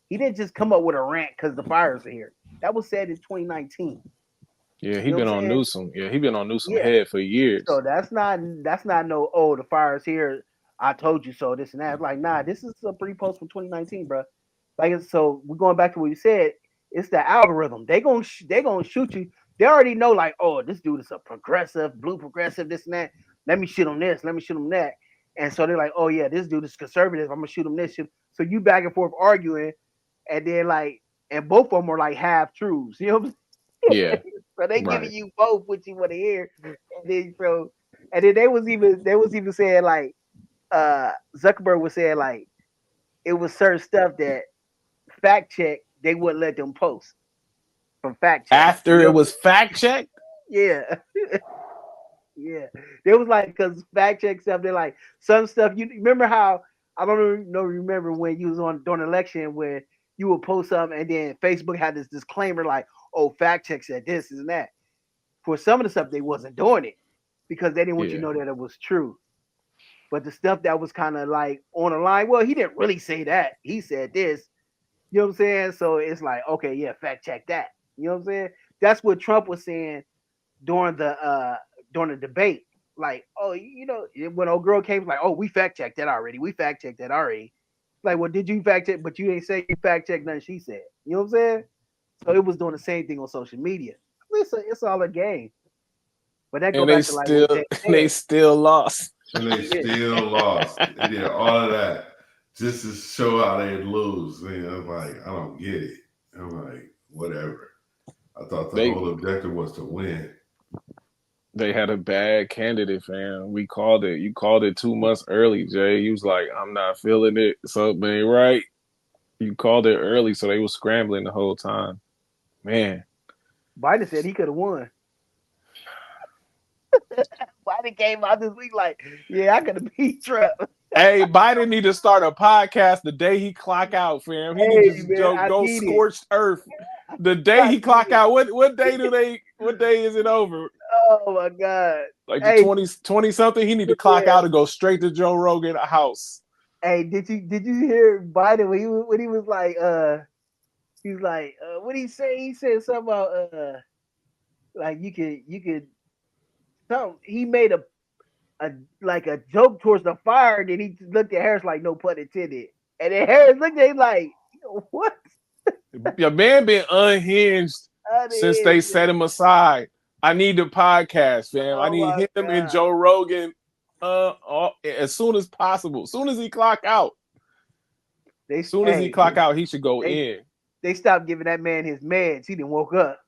He didn't just come up with a rant because the fires are here. That was said in 2019. Yeah, he You know been what I'm on saying? Newsom. Yeah, he been on Newsom Yeah. head for years. So that's not no, oh, the fire's here, I told you so, this and that. It's like, nah, this is a pre-post from 2019, bro. Like, so we're going back to what you said. It's the algorithm. They gonna shoot you. They already know, like, oh, this dude is a progressive, blue progressive, this and that. Let me shoot him this. Let me shoot him that. And so they're like, oh yeah, this dude is conservative. I'm gonna shoot him this. So you back and forth arguing, and then like, and both of them are like half truths. You know what I'm saying? Yeah. So they Right. giving you both what you want to hear, and then they was even saying like, Zuckerberg was saying like, it was certain stuff that fact check they wouldn't let them post from fact check. After it was fact checked? Yeah. Yeah. They was like, because fact check stuff, they're like, some stuff, you remember how, I don't know, remember when you was on during election where you would post something and then Facebook had this disclaimer like, oh, fact check said this and that. For some of the stuff, they wasn't doing it because they didn't want you to know that it was true. But the stuff that was kind of like on the line, well, he didn't really say that. He said this. You know what I'm saying? So it's like, okay, yeah, fact check that. You know what I'm saying? That's what Trump was saying during the debate. Like, oh, you know, when old girl came, like, oh, we fact checked that already. We fact checked that already. Like, well, did you fact check? But you ain't say you fact checked nothing she said. You know what I'm saying? So it was doing the same thing on social media. It's all a game. But that go And back to like what they still lost. And they still lost. They did all of that just to show how they'd lose. And I'm like, I don't get it. I'm like, whatever. I thought the whole objective was to win. They had a bad candidate, fam. We called it. You called it 2 months early, Jay. You was like, I'm not feeling it. Something ain't right. You called it early, so they were scrambling the whole time. Man. Biden said he could have won. Biden came out this week like, yeah, I could have beat Trump. Hey, Biden need to start a podcast the day he clock out, fam. He need to go scorched earth. The day he clock out. What day is it over? Oh my God. Like the 20 something, he need to clock out and go straight to Joe Rogan house. Hey, did you hear Biden when he was like he was like what did he say? He said something about like you could something. He made a joke towards the fire, and then he looked at Harris like, no pun intended. And then Harris looked at him like, what? Your man been unhinged since they set him aside. I need the podcast, fam. I need him and Joe Rogan as soon as possible. As soon as he clock out. As soon as he clock out, he should go in. They stopped giving that man his meds. He didn't woke up.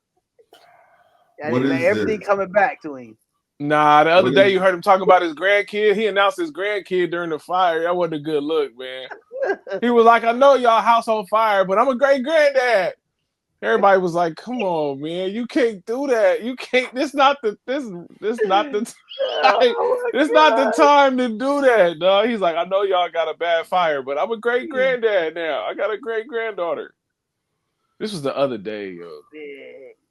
And everything coming back to him. Nah, the other day you heard him talk about his grandkid. He announced his grandkid during the fire. That wasn't a good look, man. He was like, I know y'all house on fire, but I'm a great granddad. Everybody was like, come on, man. You can't do that. You can't. This not the time to do that, dog. He's like, I know y'all got a bad fire, but I'm a great granddad now. I got a great granddaughter. This was the other day, yo.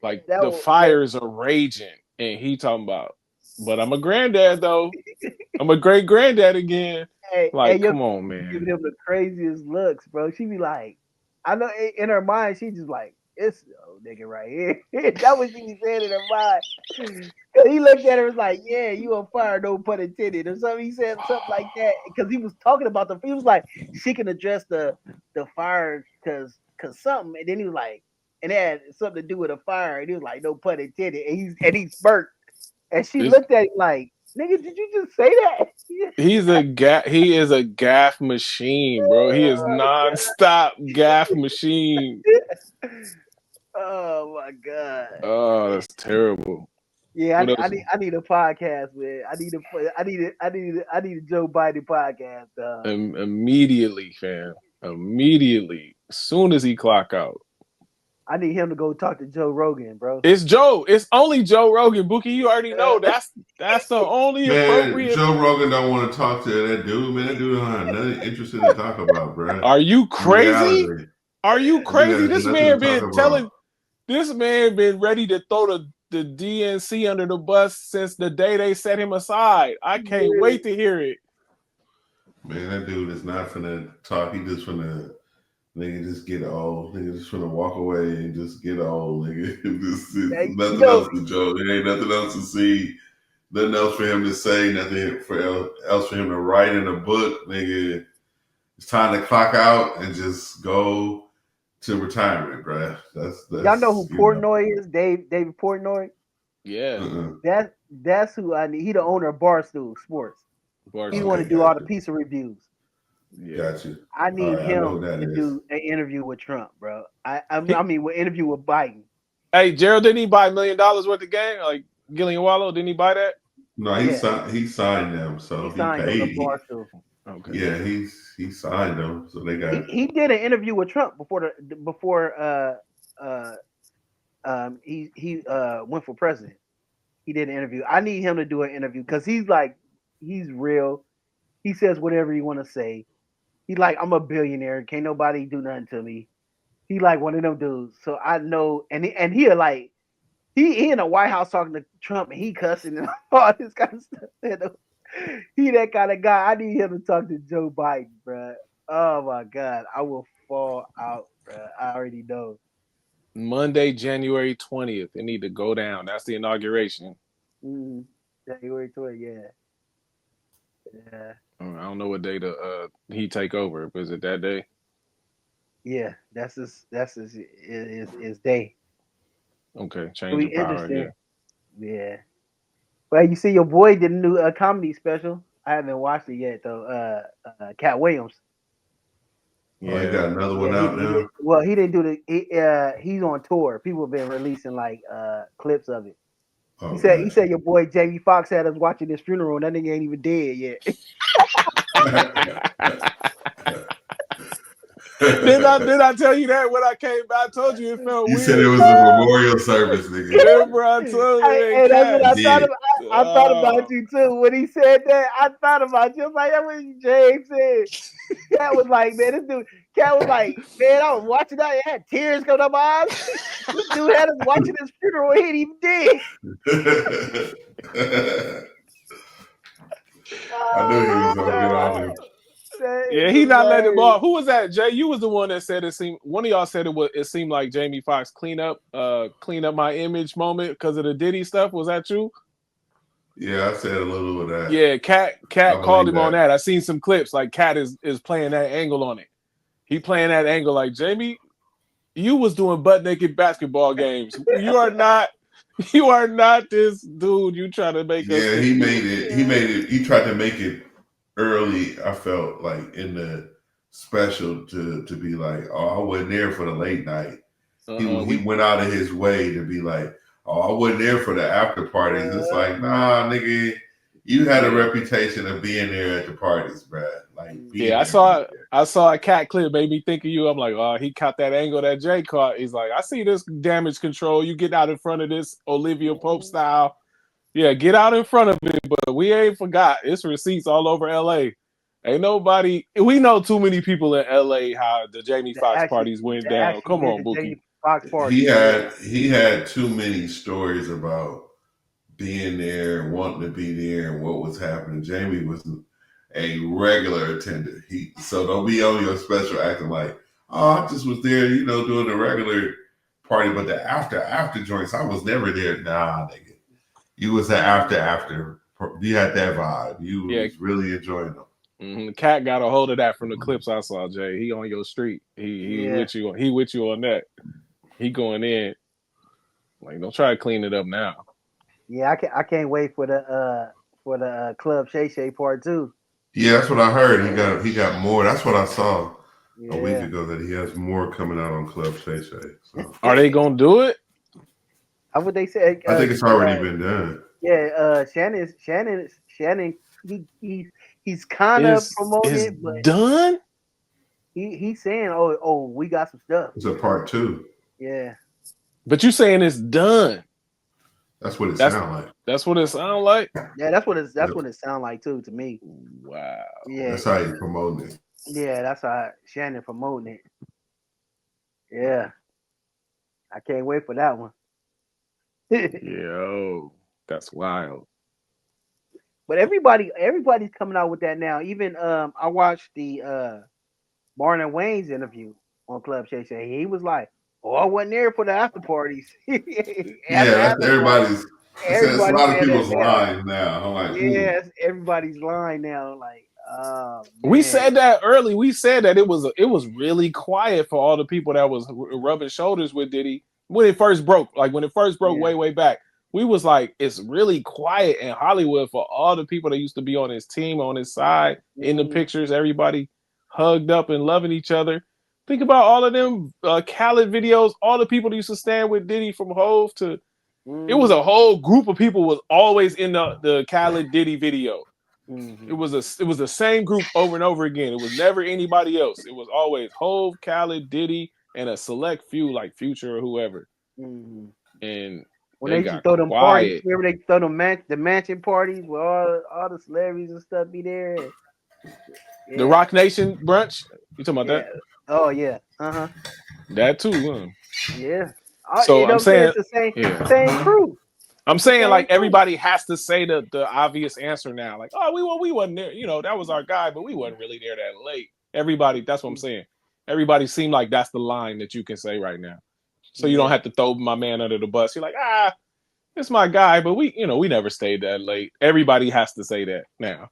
Like the fires are raging, and he talking about, but I'm a granddad though. I'm a great granddad again. Come on, man. Giving him the craziest looks, bro. She be like, I know in her mind, she just like, it's old nigga right here. That was she said in her mind. He looked at her and was like, yeah, you on fire, no pun intended, or something. He said something like that because he was talking about he was like, she can address the fire because something, and then he was like, and it had something to do with a fire, and he was like, no pun intended, and he smirked, and she looked at him like, nigga, did you just say that? He is a gaff machine, bro. He is non-stop gaff machine. Oh my God. Oh, that's terrible. Yeah, I need a podcast, man. I need a Joe Biden podcast. Immediately, fam. Immediately. As soon as he clock out. I need him to go talk to Joe Rogan, bro. It's Joe. It's only Joe Rogan, Bookie. You already know that's the only appropriate. Joe Rogan don't want to talk to that dude, man. That dude don't have nothing interesting to talk about, bro. Are you crazy? Are you crazy? This man been telling This man been ready to throw the DNC under the bus since the day they set him aside. I can't wait to hear it. Man, that dude is not finna talk. He just finna nigga just get old. Nigga just finna walk away and just get old. Nigga, nothing else to joke. There ain't nothing else to see. Nothing else for him to say. Nothing else for him to write in a book. Nigga, it's time to clock out and just go to retirement, bruh. That's y'all know who Portnoy is? David Portnoy. Yeah, that's who I need. He the owner of Barstool Sports. He want to do all the pizza reviews. Yeah. Got you. I need him to do an interview with Trump, bro. I mean, an interview with Biden. Hey, Jerrold, didn't he buy $1 million worth of game? Like Gillian Wallow, didn't he buy that? No, he signed them, so he paid. Okay. Yeah, he signed them, so they got. He did an interview with Trump before he went for president. He did an interview. I need him to do an interview because he's real. He says whatever he want to say. He's like, I'm a billionaire. Can't nobody do nothing to me. He like one of them dudes. So I know, and he like he in the White House talking to Trump and he cussing and all this kind of stuff. He that kind of guy. I need him to talk to Joe Biden, bro. Oh my God, I will fall out, bro. I already know. Monday, January 20th. It need to go down. That's the inauguration. January 20th, yeah. I don't know what day he take over. Was it that day? Yeah, that's his day. Okay, change of power again. Yeah. Well, you see, your boy did a new comedy special. I haven't watched it yet though. Cat Williams. Yeah, he got another one out now. Well, he didn't do the. He's on tour. People have been releasing like clips of it. He said your boy Jamie Foxx had us watching his funeral, and that nigga ain't even dead yet. Did I tell you that when I came back? I told you it felt weird. You said it was a memorial service, nigga. Remember I told you hey, that's what I thought about. I thought about you too. When he said that, I thought about you. I was like, that's what James said. Cat was like, man, this dude. Cat was like, man, I was watching that. It had tears coming out my eyes. This dude had us watching his funeral. He ain't even dead. I knew he was gonna get on him. Yeah, he not letting him off. Who was that? Jay, you was the one that said it seemed. One of y'all said it seemed like Jamie Foxx clean up my image moment because of the Diddy stuff. Was that true? Yeah, I said a little of that. Yeah, Cat called him on that. I seen some clips. Like Cat is playing that angle on it. He playing that angle like Jamie. You was doing butt naked basketball games. You are not this dude. You trying to make us. Yeah, he made it. He tried to make it early. I felt like in the special to be like, oh, I wasn't there for the late night. He went out of his way to be like, oh, I wasn't there for the after parties. It's like, nah, nigga, you had a reputation of being there at the parties, bruh. Like, yeah, I saw a Cat clip, made me think of you. I'm like, oh, he caught that angle that Jay caught. He's like, I see this damage control. You get out in front of this Olivia Pope style. Yeah, get out in front of it, but we ain't forgot. It's receipts all over LA. Ain't nobody. We know too many people in LA how the Jamie Foxx parties went down. Come on, Bookie. He had too many stories about being there and wanting to be there and what was happening. Jamie was a regular attendant. So don't be on your special acting like, oh, I just was there, doing the regular party, but the after joints, I was never there. Nah, nigga. You was the after. You had that vibe. You was really enjoying them. Mm-hmm. Cat got a hold of that from the clips I saw, Jay. He on your street. He with you. He with you on that. He going in. Like, don't try to clean it up now. Yeah, I can't wait for the Club Shay Shay part 2. Yeah, that's what I heard. He got more. That's what I saw a week ago, that he has more coming out on Club Shay Shay. So. Are they gonna do it? How would they say? I think it's already been done. Yeah, Shannon. He's kind of promoting it, but done. He's saying, oh, we got some stuff. It's a part 2. Yeah, but you saying it's done. That's what it sounds like. That's what it sounds like. Yeah, that's what it sounds like too to me. Wow. Yeah, that's how he's promoting it. Yeah, that's how Shannon promoting it. Yeah, I can't wait for that one. Yo, that's wild. But everybody's coming out with that now. Even I watched the Marlon Wayne's interview on Club Shay Shay. He was like, "Oh, I wasn't there for the after parties." Yeah, After that's after party, everybody's. It's a everybody's lot of saying that people's now. line now. I'm like, Yes, everybody's lying now. Like, oh We man, said that early. We said that it was really quiet for all the people that was rubbing shoulders with Diddy when it first broke. Like when it first broke yeah. way back, we was like, it's really quiet in Hollywood for all the people that used to be on his team, on his side, in the Mm-hmm. pictures, everybody hugged up and loving each other. Think about all of them Khaled videos, all the people that used to stand with Diddy from Hove to. It was Mm-hmm. a whole group of people was always in the Khaled Diddy video. It Mm-hmm. was the same group over and over again. It was never anybody else. It was always Hove, Khaled, Diddy, and a select few like Future or whoever. Mm-hmm. And When they they used to got throw them parties, quiet. remember they throw the mansion parties where all the celebrities and stuff be there. The Yeah, Rock Nation brunch. You talking about yeah. Oh yeah. Uh-huh. that? That too. Yeah. So You know I'm what I'm saying? saying, It's the same yeah. crew. I'm It's the saying same like crew. everybody has to say the obvious answer now. Like, oh, we wasn't there. You know, that was our guy, but we wasn't really there that late. Everybody, that's what I'm saying. Everybody seemed like that's the line that you can say right now. So you don't Yeah. have to throw my man under the bus. You're like, it's my guy, but we never stayed that late. Everybody has to say that now.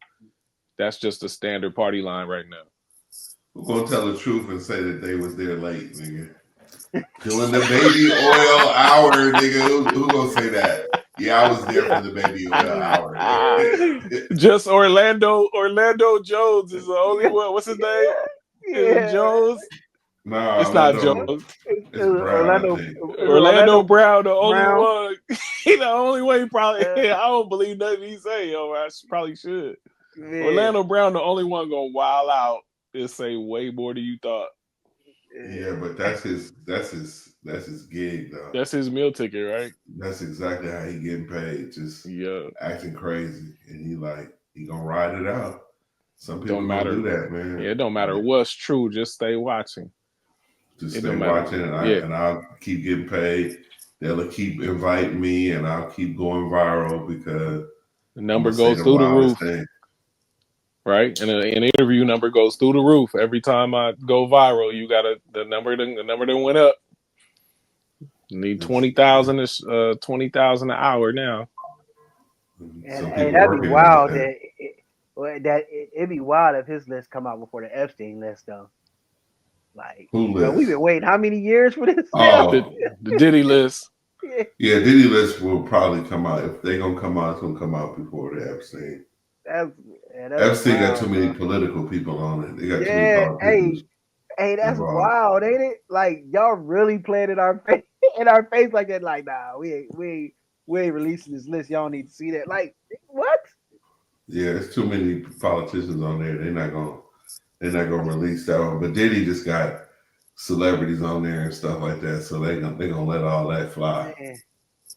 That's just a standard party line right now. who gonna tell the truth and say that they was there late, nigga? Doing the baby oil hour, nigga. Who gonna say that? Yeah, I was there for the baby oil hour. Just Orlando Jones is the only one. What's his name? Is it Yeah. Jones? No, It's not Orlando. Jones. It's Brown, I think. Orlando Brown, the only Brown. one. He the only one. He probably. Uh, I don't believe nothing he say. Yo, I probably should. yeah. Orlando Brown, the only one gonna wild out and say way more than you thought. Yeah, but that's his gig though. That's his meal ticket, right? That's exactly how he getting paid, just Yeah. acting crazy, and he gonna ride it out. Some people Don't gonna matter. do that, man. Yeah, it don't matter what's true. Just stay watching. Just It stay don't matter. watching, Yeah. and I'll keep getting paid. They'll keep inviting me, and I'll keep going viral because The I'm number gonna say goes the through the wildest roof, thing. right? And an interview number goes through the roof every time I go viral. You got the number that went up. You need 20,000 20,000 an hour now. And Some hey, people that'd be working like wild. that. It'd be wild if his list come out before the Epstein list, though. Like, Who bro, we've lists? been waiting how many years for this now? The, Oh, the Diddy list. Yeah, yeah, Diddy list will probably come out. If they gonna come out, it's gonna come out before the Epstein. that's Epstein got too wild, many bro. political people on it. They got too many Yeah, politicians hey, that's involved. wild, ain't it? Like y'all really playing in our face, in our face like that. Like, nah, we ain't releasing this list. Y'all need to see that. Like, what? Yeah, it's too many politicians on there. They're not gonna release that one. But Diddy just got celebrities on there and stuff like that, so they gonna let all that fly. Man,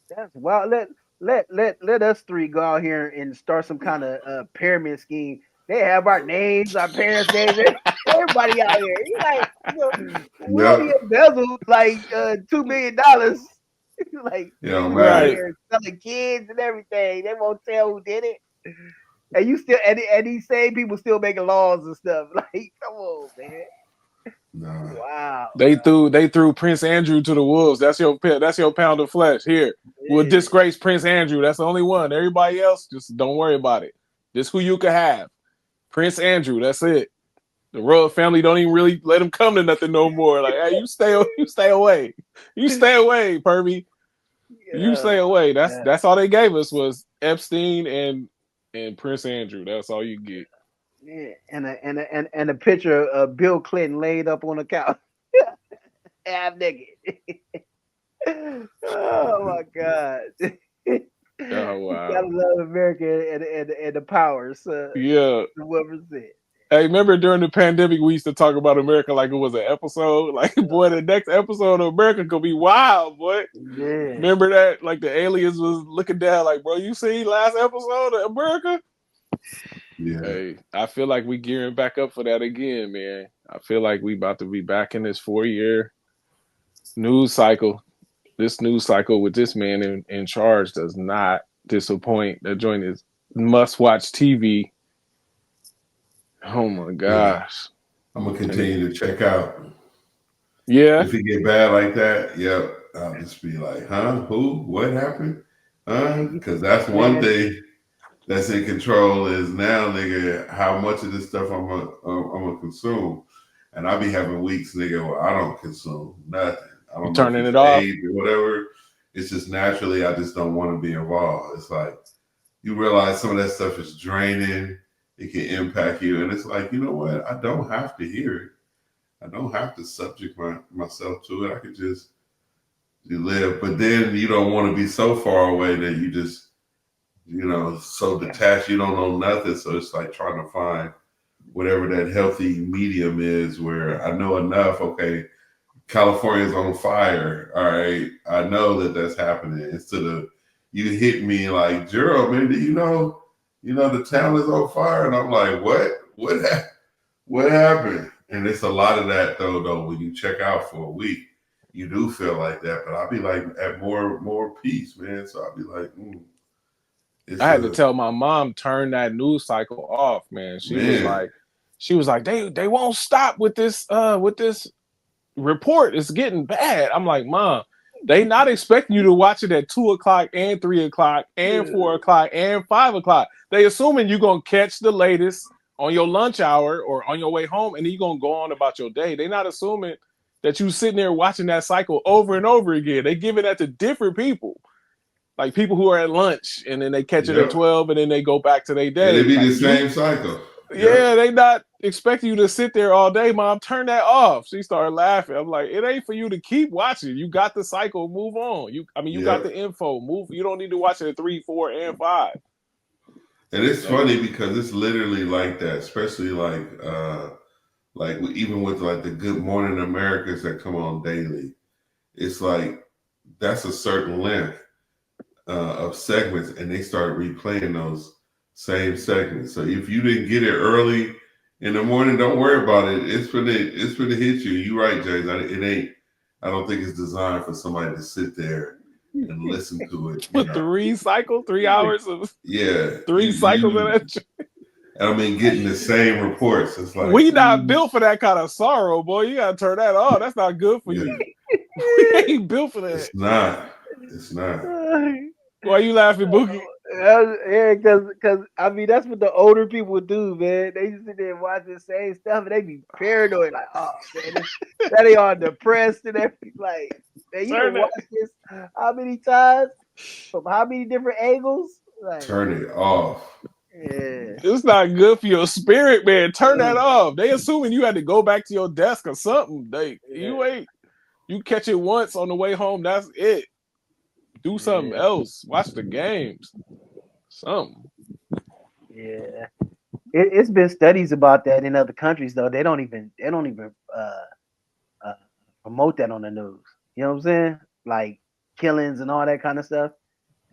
that's wild. Let us three go out here and start some kind of pyramid scheme. They have our names, our parents' names, everybody out here. You like, we only Yep. embezzled like $2 million. Like It don't we out Right. matter. here selling kids and everything. They won't tell who did it. And you still and these same people still making laws and stuff. Like, come on, man. Nah. Wow. They threw Prince Andrew to the wolves. That's your pound of flesh. Here, we'll Yeah. disgrace Prince Andrew. That's the only one. Everybody else, just don't worry about it. This who you could have. Prince Andrew. That's it. The royal family don't even really let him come to nothing no more. Like, hey, you stay away. You stay away, Pervy. You Yeah. stay away. Yeah. That's all they gave us was Epstein and Prince Andrew. That's all you get. Yeah. And a picture of Bill Clinton laid up on the couch. Half naked. Oh my God. Oh You wow. gotta love America and the powers. Yeah. 1%. Hey, remember during the pandemic we used to talk about America like it was an episode? Like, boy, the next episode of America could be wild, boy. Yeah. Remember that? Like the aliens was looking down, like, bro, you see last episode of America? Yeah. Hey, I feel like we gearing back up for that again, man. I feel like we about to be back in this 4-year news cycle. This news cycle with this man in charge does not disappoint. That joint is must-watch TV. Oh my Yeah. gosh. I'm gonna continue to check out. Yeah. If it get bad like that, yep, I'll just be like, huh? Who? What happened? Because that's one Man, thing that's in control is now, nigga, how much of this stuff I'm gonna consume. And I be having weeks, nigga, where I don't consume nothing. I You don't know if turning it's it off? age or whatever. It's just naturally, I just don't want to be involved. It's like you realize some of that stuff is draining. It can impact you, and it's like, you know what? I don't have to hear it. I don't have to subject myself to it. I could just live. But then you don't want to be so far away that you just, so detached. You don't know nothing. So it's like trying to find whatever that healthy medium is where I know enough. Okay, California's on fire. All right, I know that that's happening. Instead of you hit me like, Jerrold, man, do you know the town is on fire? And I'm like, what? What happened? And it's a lot of that though. When you check out for a week, you do feel like that. But I'll be like at more peace, man. So I'll be like, I it's had to a tell my mom turn that news cycle off, man. She was man. like, they won't stop with this report. It's getting bad. I'm like, Mom, they not expecting you to watch it at 2:00 and 3:00 and 4:00 and 5:00. They assuming you're gonna catch the latest on your lunch hour or on your way home, and then you're gonna go on about your day. They not assuming that you sitting there watching that cycle over and over again. They giving that to different people. Like people who are at lunch and then they catch it at Yep. 12 and then they go back to their And it day. be Like the you, same cycle. Yep. yeah, they not expecting you to sit there all day, Mom. Turn that off. She started laughing. I'm like, it ain't for you to keep watching. You got the cycle. Move on. You got Yep. the info. Move. You don't need to watch it at 3, 4, and 5. And it's funny because it's literally like that, especially like even with like the Good Morning Americas that come on daily. It's like that's a certain length of segments, and they start replaying those same segments. So if you didn't get it early in the morning, don't worry about it. It's for the hit you. You right, James. It ain't. I don't think it's designed for somebody to sit there and listen to it. For 3 hours of Yeah, 3 cycles of you. that. And I mean, getting the same reports. It's like We not built for that kind of sorrow, boy. You gotta turn that off. That's not good for yeah, you. We ain't built for that. it's not. It's not. Why you laughing, Bookie? Yeah, because I mean that's what the older people do, man. They just sit there and watch the same stuff, and they be paranoid, like, oh man, that they are depressed and everything. Like, man, you Turn don't that. watch this how many times from how many different angles? Like, Turn it off. yeah, It's not good for your spirit, man. Turn that off. They assuming you had to go back to your desk or something. You catch it once on the way home. That's it. Do something yeah, else. Watch the games. Something. yeah. It's been studies about that in other countries, though. They don't even uh, promote that on the news. You know what I'm saying? Like killings and all that kind of stuff.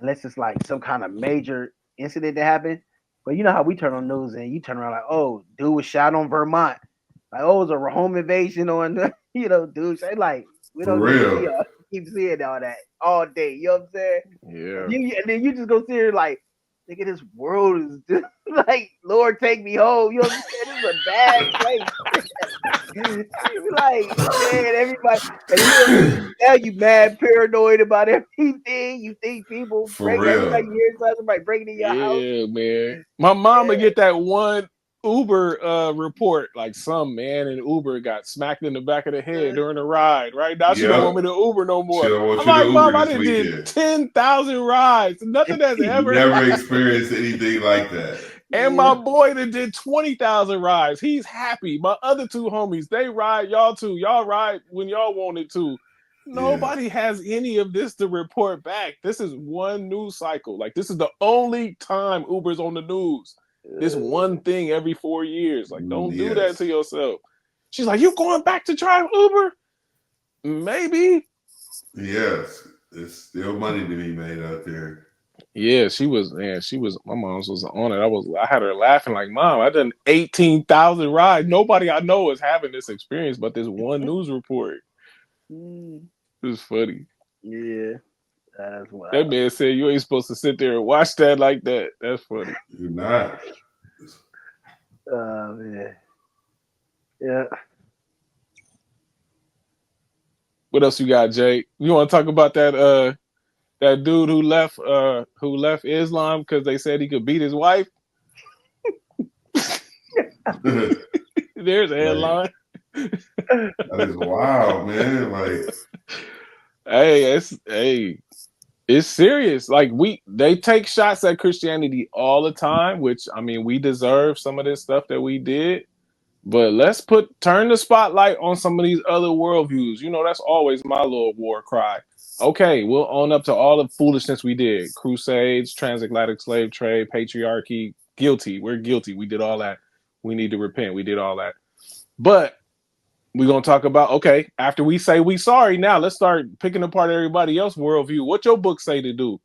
Unless it's like some kind of major incident that happened. But you know how we turn on news and you turn around like, oh, dude was shot on Vermont. Like, oh, it was a home invasion on, dude. Say like we For don't need to see real. keep seeing all that all day. You know what I'm saying? Yeah. And then you just go see her like, nigga, this world is just like, Lord, take me home. You know what I'm saying? This is a bad place. You be like, man, everybody, and now you mad paranoid about everything. You think people For break every time real. you hear somebody breaking in your house. Yeah, man. My mama get that one Uber report, like some man in Uber got smacked in the back of the head during a ride. Right now, she don't want me Yep. to Uber no She more. don't want I'm you to like, Mom, Uber I this did weekend. 10,000 rides. Nothing has You ever never happened. experienced anything like that. And my boy that did 20,000 rides. He's happy. My other two homies, they ride. Y'all too. Y'all ride when y'all wanted to. Yeah. Nobody has any of this to report back. This is one news cycle. Like, this is the only time Uber's on the news. This one thing every 4 years. Like, don't do that to Yes. yourself. She's like, you going back to drive Uber? Maybe. Yes. It's still money to be made out there. Yeah, she was. My mom was on it. I had her laughing like, Mom, I done 18,000 rides. Nobody I know is having this experience, but this one news report. Mm. It was funny. Yeah, that's wild. That man said you ain't supposed to sit there and watch that like that. That's funny. You're not. Man. Yeah. What else you got, Jay? You want to talk about that dude who left Islam because they said he could beat his wife? There's a Like, headline. that is wild, man. Like, It's serious. Like they take shots at Christianity all the time, which I mean we deserve some of this stuff that we did. But let's turn the spotlight on some of these other worldviews. You know, that's always my little war cry. Okay, we'll own up to all the foolishness we did. Crusades, transatlantic slave trade, patriarchy. Guilty. We're guilty. We did all that. We need to repent. We did all that. But we're going to talk about, okay, after we say we sorry, now let's start picking apart everybody else's worldview. What your book say to do?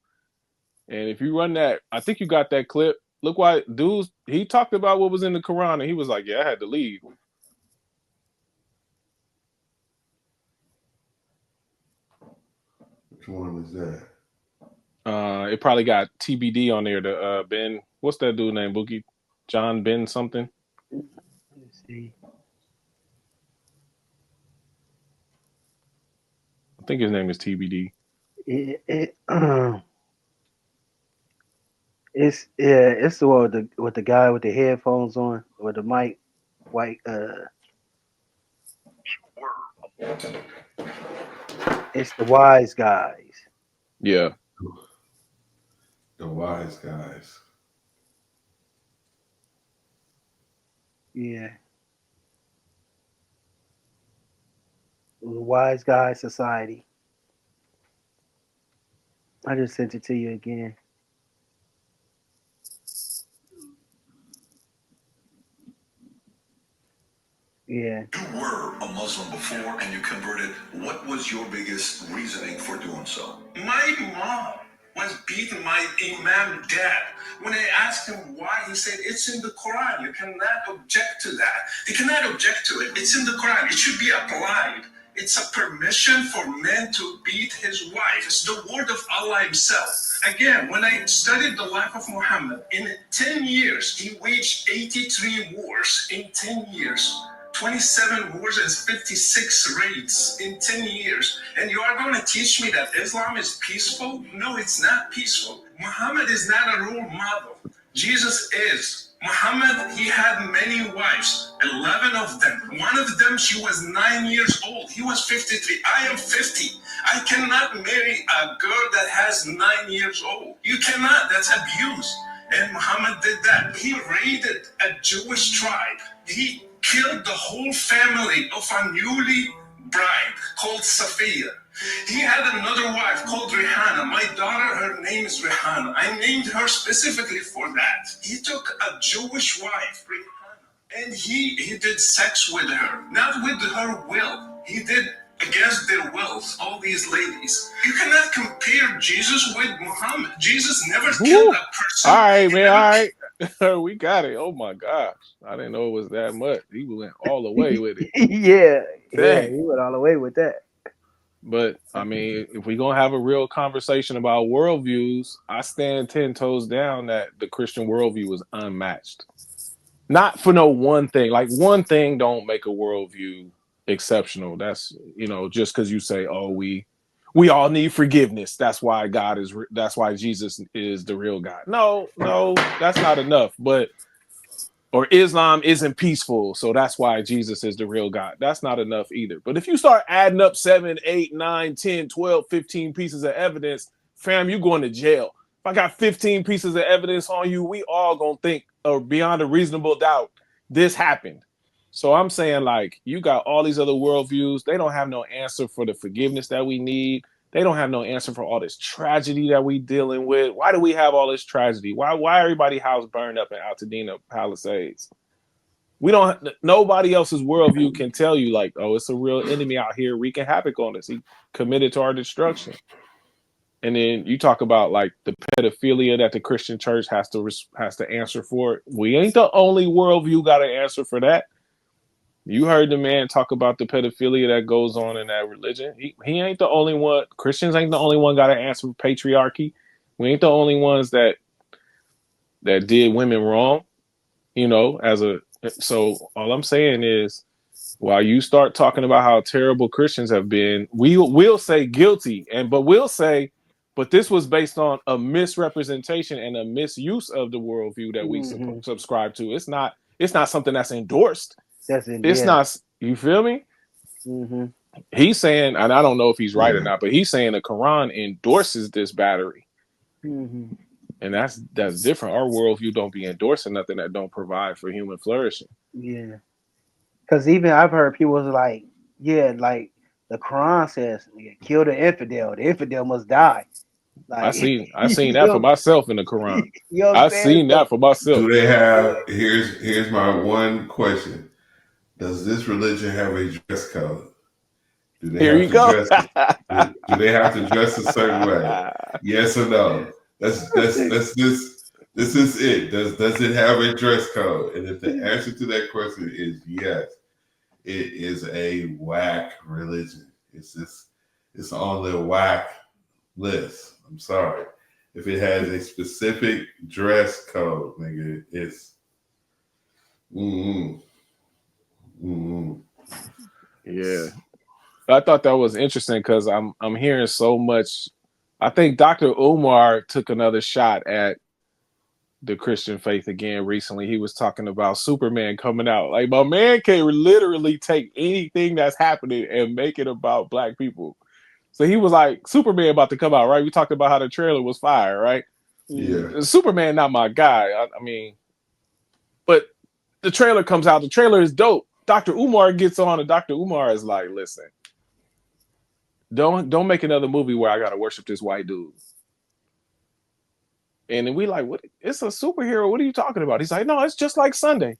And if you run that, I think you got that clip. Look why dudes, he talked about what was in the Quran and he was like, yeah, I had to leave. which one is that? It probably got TBD on there. The Ben, what's that dude named Bookie? John Ben something. Let's see. I think his name is TBD. It's the one with the guy with the headphones on or the mic, white. It's the wise guys. Yeah. The wise guys. Yeah. The Wise Guy Society. I just sent it to you again. Yeah. You were a Muslim before and you converted. What was your biggest reasoning for doing so? My mom was beating my Imam dad. When I asked him why, he said, it's in the Quran. You cannot object to that. You cannot object to it. It's in the Quran. It should be applied. It's a permission for men to beat his wife. It's the word of Allah himself. Again, when I studied the life of Muhammad, in 10 years, he waged 83 wars in 10 years. 27 wars and 56 raids in 10 years. And you are going to teach me that Islam is peaceful? No, it's not peaceful. Muhammad is not a role model. Jesus is. Muhammad, he had many wives, 11 of them. One of them, she was 9 years old. He was 53. I am 50. I cannot marry a girl that has 9 years old. You cannot. That's abuse. And Muhammad did that. He raided a Jewish tribe. He killed the whole family of a newly bride called Safiya. He had another wife called Rihanna. My daughter, her name is Rihanna. I named her specifically for that. He took a Jewish wife, Rihanna, and he did sex with her, not with her will. He did against their wills, all these ladies. You cannot compare Jesus with Muhammad. Jesus never killed a person. All right, man. All right. We got it. Oh my gosh. I didn't know it was that much. He went all the way with it. Yeah, Dang. he went all the way with that. But I mean, if we're gonna have a real conversation about worldviews, I stand 10 toes down that the Christian worldview is unmatched. Not for no one thing. Like one thing don't make a worldview exceptional. That's just because you say, oh, we all need forgiveness. That's why that's why Jesus is the real God. No, that's not enough. Or Islam isn't peaceful, so that's why Jesus is the real God. That's not enough either. But if you start adding up 7, 8, 9, 10, 12, 15 pieces of evidence, fam, you going to jail. If I got 15 pieces of evidence on you, we all gonna think, or beyond a reasonable doubt, this happened. So I'm saying, like, you got all these other worldviews. They don't have no answer for the forgiveness that we need. They don't have no answer for all this tragedy that we dealing with. Why do we have all this tragedy? Why everybody's house burned up in Altadena Palisades? We don't. Nobody else's worldview can tell you, like, oh, it's a real enemy out here wreaking havoc on us. He committed to our destruction. And then you talk about like the pedophilia that the Christian church has to answer for. We ain't the only worldview got to answer for that. You heard the man talk about the pedophilia that goes on in that religion. He ain't the only one. Christians ain't the only one got to answer for patriarchy. We ain't the only ones that did women wrong. So all I'm saying is, while you start talking about how terrible Christians have been, we'll say guilty, but we'll say, but this was based on a misrepresentation and a misuse of the worldview that we subscribe to. It's not something that's endorsed. It's not. You feel me? Mm-hmm. He's saying, and I don't know if he's right or not, but he's saying the Quran endorses this battery. Mm-hmm. And that's different. Our worldview don't be endorsing nothing that don't provide for human flourishing. Yeah. Because even I've heard people was like, like the Quran says, kill the infidel. The infidel must die. Like, I seen that for myself in the Quran. I seen that for myself. Do they have? Here's my one question: does this religion have a dress code? Do they Here have you to go. dress? Do they have to dress a certain way? Yes or no? That's this. This is it. Does it have a dress code? And if the answer to that question is yes, it is a whack religion. It's on the whack list. I'm sorry. If it has a specific dress code, nigga, it's Yeah. I thought that was interesting because I'm hearing so much. I think Dr. Umar took another shot at the Christian faith again recently. He was talking about Superman coming out. Like, my man can literally take anything that's happening and make it about black people. So he was like, Superman about to come out, right? We talked about how the trailer was fire, right? yeah. Superman not my guy. I mean, but the trailer comes out. The trailer is dope. Dr. Umar gets on, and Dr. Umar is like, listen, don't make another movie where I gotta worship this white dude. And then we like, what? It's a superhero. What are you talking about? He's like, no, it's just like Sunday.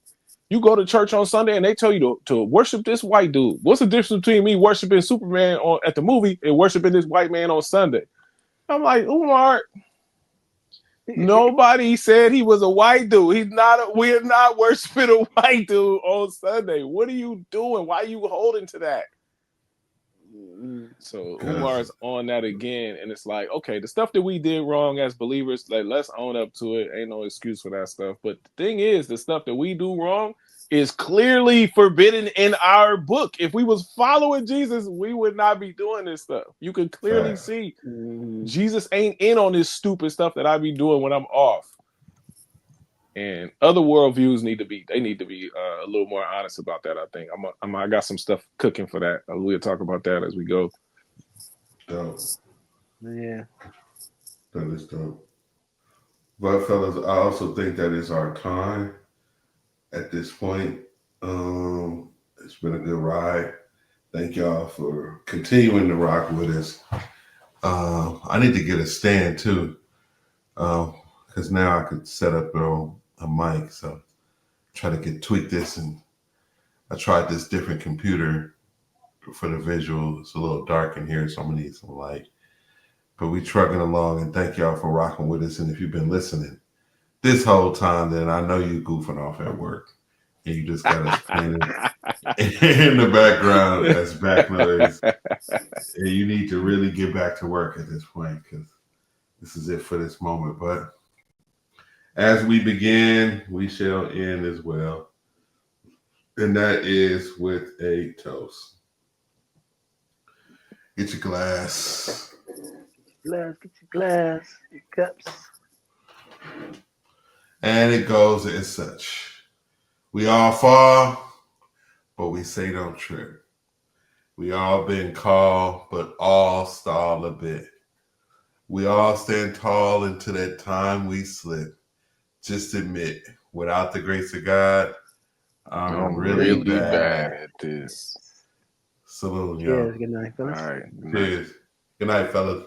You go to church on Sunday and they tell you to worship this white dude. What's the difference between me worshiping Superman at the movie and worshiping this white man on Sunday? I'm like, Umar, nobody said he was a white dude. We're not worshiping a white dude on Sunday. What are you doing? Why are you holding to that? So Umar's on that again, and it's like, okay, the stuff that we did wrong as believers, like, let's own up to it. Ain't no excuse for that stuff. But the thing is, the stuff that we do wrong is clearly forbidden in our book. If we was following Jesus, we would not be doing this stuff. You can clearly see Jesus ain't in on this stupid stuff that I be doing when I'm off. And other worldviews need to be a little more honest about that. I think I got some stuff cooking for that. We'll talk about that as we go. Dope. Yeah, that is dope. But fellas, I also think that is our time at this point. It's been a good ride. Thank y'all for continuing to rock with us. I need to get a stand too, because now I could set up a mic. So try to tweak this, and I tried this different computer for the visual. It's a little dark in here, so I'm gonna need some light. But we trucking along, and thank y'all for rocking with us. And if you've been listening this whole time, then I know you goofing off at work, and you just got us playing in the background as back noise. And you need to really get back to work at this point, because this is it for this moment. But as we begin, we shall end as well. And that is with a toast. Get your glass. get your glass, your cups. And it goes as such. We all fall, but we say don't trip. We all been called, but all stall a bit. We all stand tall until that time we slip. Just admit, without the grace of God, I'm really bad at this. Salute, y'all. Cheers. Good night, fellas. All right. Cheers. Good night, fellas.